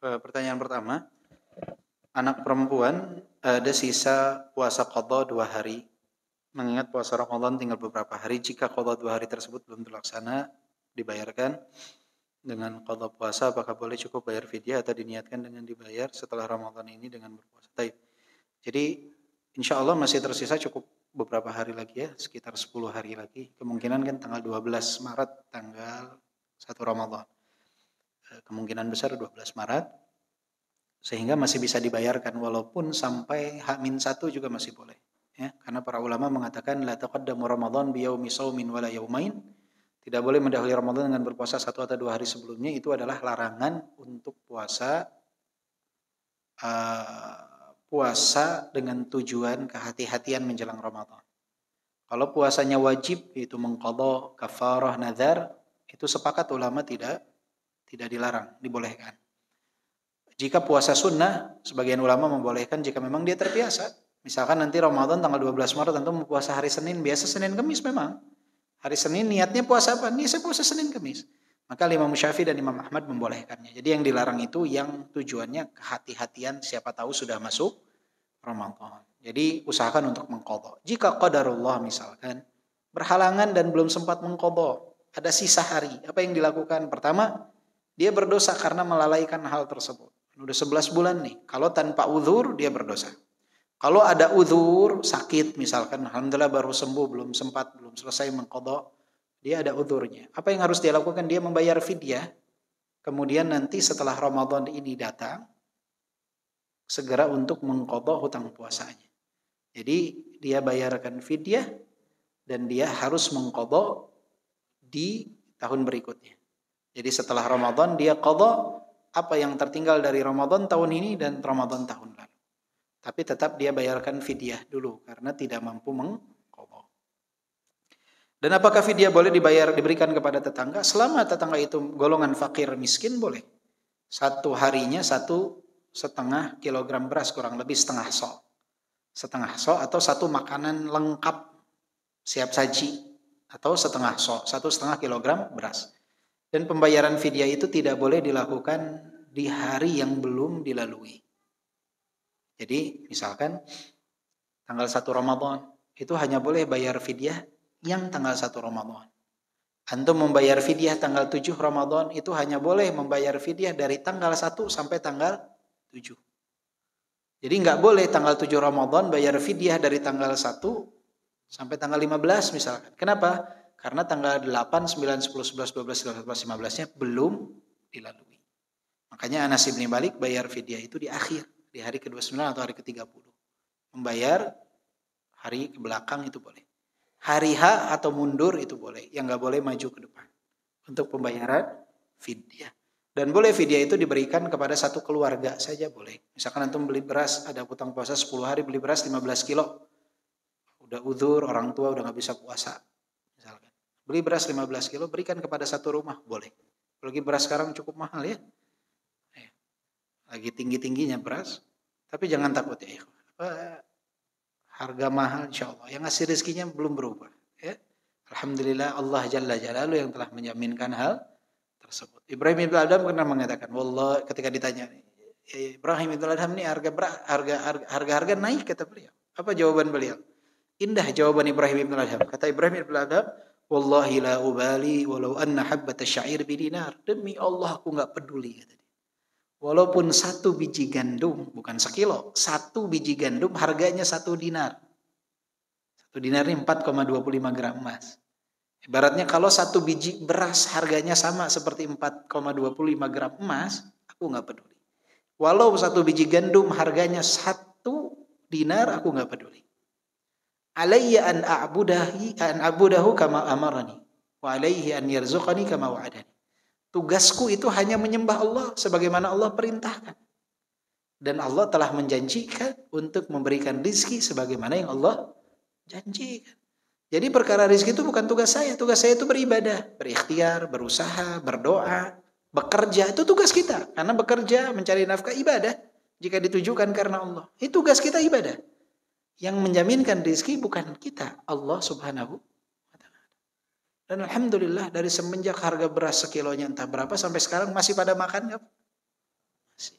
Pertanyaan pertama, anak perempuan ada sisa puasa qadha 2 hari. Mengingat puasa Ramadan tinggal beberapa hari, jika qadha 2 hari tersebut belum terlaksana, dibayarkan dengan qadha puasa, apakah boleh cukup bayar fidyah atau diniatkan dengan dibayar setelah Ramadan ini dengan berpuasa? Taib. Jadi insya Allah masih tersisa cukup beberapa hari lagi ya, sekitar 10 hari lagi. Kemungkinan kan tanggal 12 Maret, tanggal 1 Ramadan. Kemungkinan besar 12 Maret. Sehingga masih bisa dibayarkan walaupun sampai H-1 juga masih boleh. Ya, karena para ulama mengatakan la taqaddamu Ramadan bi yaumi shaumin wala yaumain. Tidak boleh mendahului Ramadan dengan berpuasa 1 atau 2 hari sebelumnya. Itu adalah larangan untuk puasa dengan tujuan kehati-hatian menjelang Ramadan. Kalau puasanya wajib, yaitu mengqadha, kafarah, nazar, itu sepakat ulama tidak dilarang, dibolehkan. Jika puasa sunnah, sebagian ulama membolehkan jika memang dia terbiasa. Misalkan nanti Ramadan tanggal 12 Maret tentu mau puasa hari Senin, biasa Senin Kamis memang. Hari Senin niatnya puasa apa? Nih saya puasa Senin Kamis. Maka Imam Syafi'i dan Imam Ahmad membolehkannya. Jadi yang dilarang itu yang tujuannya kehati-hatian, siapa tahu sudah masuk Ramadan. Jadi usahakan untuk mengqadha. Jika qadarullah misalkan berhalangan dan belum sempat mengqadha, ada sisa hari, apa yang dilakukan? Pertama, dia berdosa karena melalaikan hal tersebut. Udah 11 bulan nih. Kalau tanpa uzur dia berdosa. Kalau ada uzur, sakit misalkan, alhamdulillah baru sembuh, belum selesai mengqadha, dia ada uzurnya. Apa yang harus dia lakukan? Dia membayar fidyah. Kemudian nanti setelah Ramadan ini datang, segera untuk mengqadha hutang puasanya. Jadi dia bayarkan fidyah dan dia harus mengqadha di tahun berikutnya. Jadi setelah Ramadan dia qadha apa yang tertinggal dari Ramadan tahun ini dan Ramadan tahun lalu. Tapi tetap dia bayarkan fidyah dulu karena tidak mampu mengqadha. Dan apakah fidyah boleh diberikan kepada tetangga? Selama tetangga itu golongan fakir miskin boleh. Satu harinya 1,5 kilogram beras, kurang lebih setengah so atau satu makanan lengkap siap saji atau setengah so, 1,5 kilogram beras. Dan pembayaran fidyah itu tidak boleh dilakukan di hari yang belum dilalui. Jadi misalkan tanggal 1 Ramadan itu hanya boleh bayar fidyah yang tanggal 1 Ramadan. Antum membayar fidyah tanggal 7 Ramadan itu hanya boleh membayar fidyah dari tanggal 1 sampai tanggal 7. Jadi nggak boleh tanggal 7 Ramadan bayar fidyah dari tanggal 1 sampai tanggal 15 misalkan. Kenapa? Karena tanggal 8, 9, 10, 11, 12, 13, 14, 15-nya belum dilalui. Makanya Anas bin Malik bayar fidyah itu di akhir, di hari ke-29 atau hari ke-30. Membayar hari ke belakang itu boleh. Hari H atau mundur itu boleh. Yang nggak boleh maju ke depan. Untuk pembayaran fidyah. Dan boleh fidyah itu diberikan kepada satu keluarga saja boleh. Misalkan antum beli beras, ada hutang puasa 10 hari, beli beras 15 kilo. Udah uzur, orang tua udah gak bisa puasa. Misalkan. Beli beras 15 kilo, berikan kepada satu rumah, boleh. Apalagi beras sekarang cukup mahal ya. Lagi tinggi-tingginya beras. Tapi jangan takut ya. Harga mahal insya Allah. Yang ngasih rezekinya belum berubah. Ya. Alhamdulillah Allah Jalla Jalaluhu yang telah menjaminkan hal tersebut. Ibrahim bin Adham pernah mengatakan, wallah ketika ditanya, Ibrahim bin Adham ini harga naik kata beliau. Apa jawaban beliau? Indah jawaban Ibrahim bin Adham. Kata Ibrahim bin Adham, wallahi la ubali walau anna habbata syair bidinar. Demi Allah aku enggak peduli kata dia. Walaupun 1 biji gandum, bukan sekilo, 1 biji gandum harganya 1 dinar. 1 dinar ini 4,25 gram emas. Ibaratnya kalau 1 biji beras harganya sama seperti 4,25 gram emas, aku nggak peduli. Walau 1 biji gandum harganya 1 dinar, aku nggak peduli. Alayya an a'budahu kama amarani, wa alayhi an yarzuqani kama wa'adani. Tugasku itu hanya menyembah Allah sebagaimana Allah perintahkan. Dan Allah telah menjanjikan untuk memberikan rizki sebagaimana yang Allah janjikan. Jadi perkara rizki itu bukan tugas saya. Tugas saya itu beribadah, berikhtiar, berusaha, berdoa, bekerja. Itu tugas kita. Karena bekerja, mencari nafkah ibadah. Jika ditujukan karena Allah. Itu tugas kita ibadah. Yang menjaminkan rizki bukan kita. Allah subhanahu wa ta'ala. Dan alhamdulillah dari semenjak harga beras sekilonya entah berapa sampai sekarang masih pada makan nggak? Masih.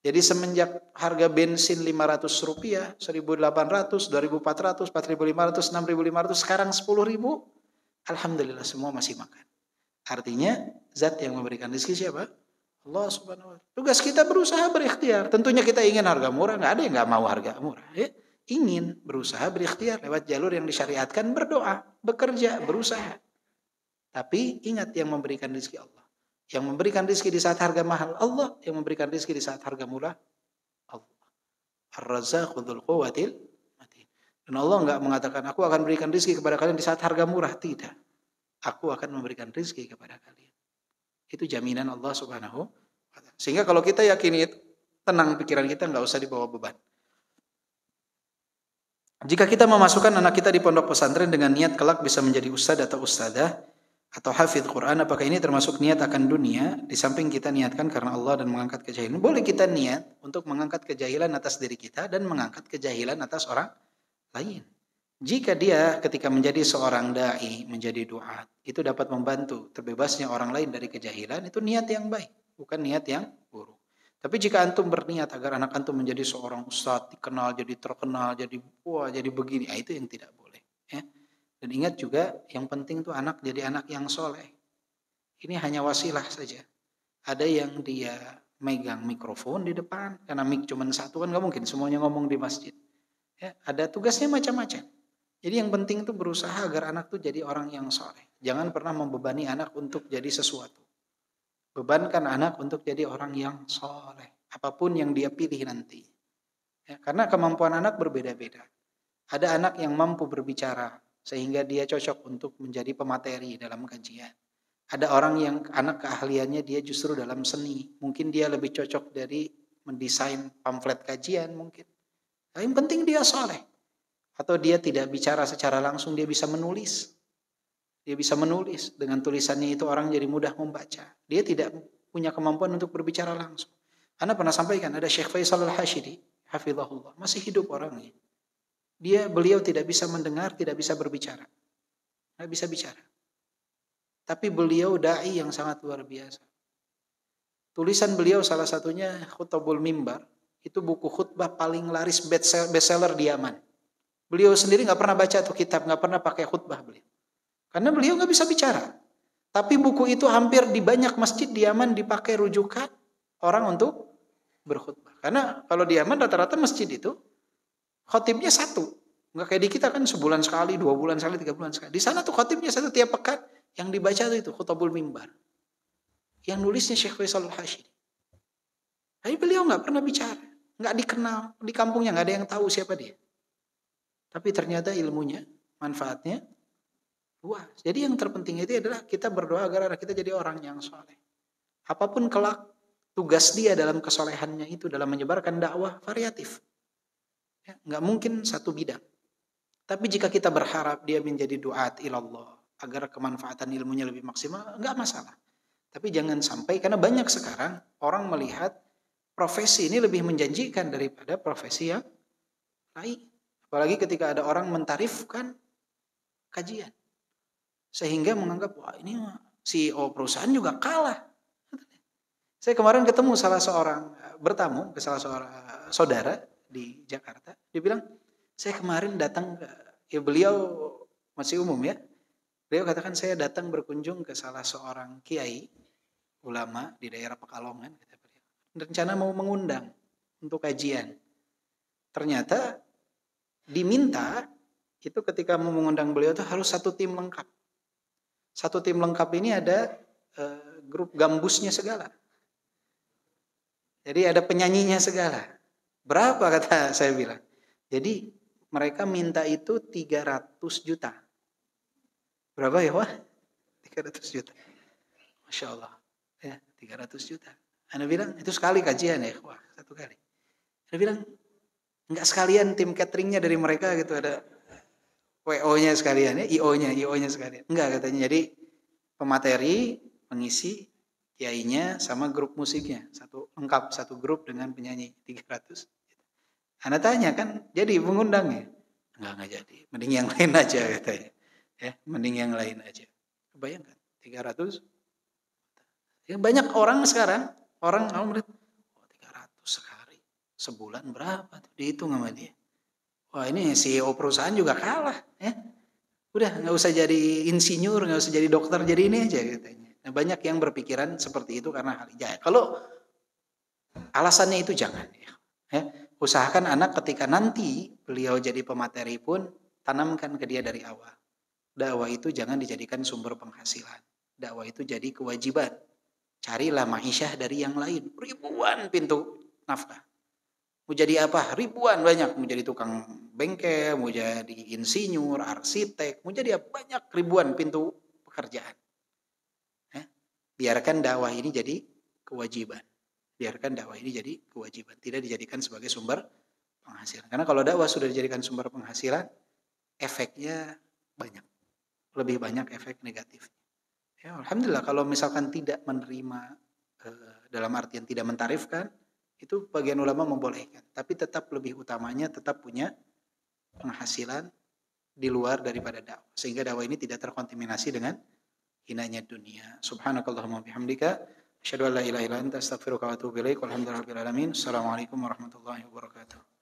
Jadi semenjak harga bensin Rp500, Rp1.800, Rp2.400, Rp4.500, Rp6.500, sekarang Rp10.000, alhamdulillah semua masih makan. Artinya zat yang memberikan rezeki siapa? Allah subhanahu wa ta'ala. Tugas kita berusaha berikhtiar. Tentunya kita ingin harga murah, nggak ada yang nggak mau harga murah. Ya? ingin berusaha berikhtiar lewat jalur yang disyariatkan, berdoa, bekerja, berusaha. Tapi ingat, yang memberikan rezeki Allah. Yang memberikan rezeki di saat harga mahal Allah, yang memberikan rezeki di saat harga murah Allah. Ar-Razzaqu dzul quwwatil matin. Dan Allah enggak mengatakan aku akan berikan rezeki kepada kalian di saat harga murah, tidak. Aku akan memberikan rezeki kepada kalian. Itu jaminan Allah Subhanahu wa taala. Sehingga kalau kita yakini itu, tenang pikiran kita, enggak usah dibawa beban. Jika kita memasukkan anak kita di pondok pesantren dengan niat kelak bisa menjadi ustadz atau ustadzah atau hafidz Quran, apakah ini termasuk niat akan dunia di samping kita niatkan karena Allah dan mengangkat kejahilan? Boleh kita niat untuk mengangkat kejahilan atas diri kita dan mengangkat kejahilan atas orang lain. Jika dia ketika menjadi seorang dai, menjadi duat, itu dapat membantu terbebasnya orang lain dari kejahilan, itu niat yang baik, bukan niat yang buruk. Tapi jika antum berniat agar anak antum menjadi seorang ustadz, dikenal, jadi terkenal, jadi jadi begini, itu yang tidak boleh. Ya. Dan ingat juga, yang penting tuh anak jadi anak yang soleh. Ini hanya wasilah saja. Ada yang dia megang mikrofon di depan, karena mic cuma satu kan nggak mungkin semuanya ngomong di masjid. Ya, ada tugasnya macam-macam. Jadi yang penting tuh berusaha agar anak tuh jadi orang yang soleh. Jangan pernah membebani anak untuk jadi sesuatu. Bebankan anak untuk jadi orang yang soleh. Apapun yang dia pilih nanti. Ya, karena kemampuan anak berbeda-beda. Ada anak yang mampu berbicara, sehingga dia cocok untuk menjadi pemateri dalam kajian. Ada orang yang anak keahliannya dia justru dalam seni. Mungkin dia lebih cocok dari mendesain pamflet kajian mungkin. Nah, yang penting dia soleh. Atau dia tidak bicara secara langsung, dia bisa menulis. Dia bisa menulis, dengan tulisannya itu orang jadi mudah membaca. Dia tidak punya kemampuan untuk berbicara langsung. Anda pernah sampaikan, ada Syekh Faisal Al-Hashidi, hafizahullah, masih hidup orangnya. Beliau tidak bisa mendengar, tidak bisa berbicara. Tidak bisa bicara. Tapi beliau da'i yang sangat luar biasa. Tulisan beliau salah satunya Khutbul Mimbar, itu buku khutbah paling laris bestseller di Yaman. Beliau sendiri nggak pernah baca tuh kitab, nggak pernah pakai khutbah beliau. Karena beliau nggak bisa bicara. Tapi buku itu hampir di banyak masjid di Yaman dipakai rujukan orang untuk berkhutbah. Karena kalau di Yaman rata-rata masjid itu khotibnya satu. Nggak kayak di kita kan sebulan sekali, 2 bulan sekali, 3 bulan sekali. Di sana tuh khotibnya satu tiap pekan. Yang dibaca itu Khutbul Mimbar. Yang nulisnya Syekh Faisal Al-Hashidi. Tapi beliau nggak pernah bicara. Nggak dikenal. Di kampungnya nggak ada yang tahu siapa dia. Tapi ternyata ilmunya, manfaatnya luas. Jadi yang terpenting itu adalah kita berdoa agar anak kita jadi orang yang soleh. Apapun kelak tugas dia dalam kesolehannya itu dalam menyebarkan dakwah variatif. Ya, nggak mungkin satu bidang. Tapi jika kita berharap dia menjadi duat ilallah agar kemanfaatan ilmunya lebih maksimal, nggak masalah. Tapi jangan sampai, karena banyak sekarang orang melihat profesi ini lebih menjanjikan daripada profesi yang lain. Apalagi ketika ada orang mentarifkan kajian. Sehingga menganggap, wah ini CEO perusahaan juga kalah. Saya kemarin ketemu bertamu ke salah seorang saudara di Jakarta. Dia bilang, saya kemarin datang beliau masih umum ya. Beliau katakan, saya datang berkunjung ke salah seorang kiai ulama di daerah Pekalongan. Kata beliau. Rencana mau mengundang untuk kajian. Ternyata diminta itu ketika mau mengundang beliau itu harus satu tim lengkap. Satu tim lengkap ini ada grup gambusnya segala. Jadi ada penyanyinya segala. Berapa kata saya bilang. Jadi mereka minta itu 300 juta. Berapa ya Wah? 300 juta. Masya Allah. Ya, 300 juta. Anda bilang itu sekali kajian ya. Wah, satu kali. Anda bilang enggak sekalian tim cateringnya dari mereka gitu, ada WO-nya sekalian ya, IO-nya sekalian. Enggak katanya. Jadi pemateri, pengisi, kiainya sama grup musiknya. Lengkap satu grup dengan penyanyi 300. Anda tanya kan, jadi mengundangnya? Enggak jadi. Mending yang lain aja katanya. Ya, mending yang lain aja. Bayangkan 300. Ya, banyak orang sekarang, orang melihat 300 sekali. Sebulan berapa tuh? Dihitung sama dia. Wah, ini CEO perusahaan juga kalah, ya. Udah nggak usah jadi insinyur, nggak usah jadi dokter, jadi ini aja katanya. Nah, banyak yang berpikiran seperti itu karena hal ijazah. Kalau alasannya itu jangan, ya. Usahakan anak ketika nanti beliau jadi pemateri pun, tanamkan ke dia dari awal. Dakwah itu jangan dijadikan sumber penghasilan. Dakwah itu jadi kewajiban. Carilah ma'isyah dari yang lain. Ribuan pintu nafkah. Mau jadi apa? Ribuan banyak. Mau jadi tukang bengkel, mau jadi insinyur, arsitek, mau jadi apa? Banyak ribuan pintu pekerjaan. Biarkan dakwah ini jadi kewajiban. Biarkan dakwah ini jadi kewajiban. Tidak dijadikan sebagai sumber penghasilan. Karena kalau dakwah sudah dijadikan sumber penghasilan, efeknya banyak. Lebih banyak efek negatif. Ya, alhamdulillah kalau misalkan tidak menerima dalam artian tidak mentarifkan, itu bagian ulama membolehkan. Tapi tetap lebih utamanya tetap punya penghasilan di luar daripada dakwah. Sehingga dakwah ini tidak terkontaminasi dengan hinanya dunia. Subhanakallahumma bihamdika asyhadu an la ilaha illa anta astaghfiruka wa atubu ilaik. Walhamdulillahirabbil alamin. Assalamualaikum warahmatullahi wabarakatuh.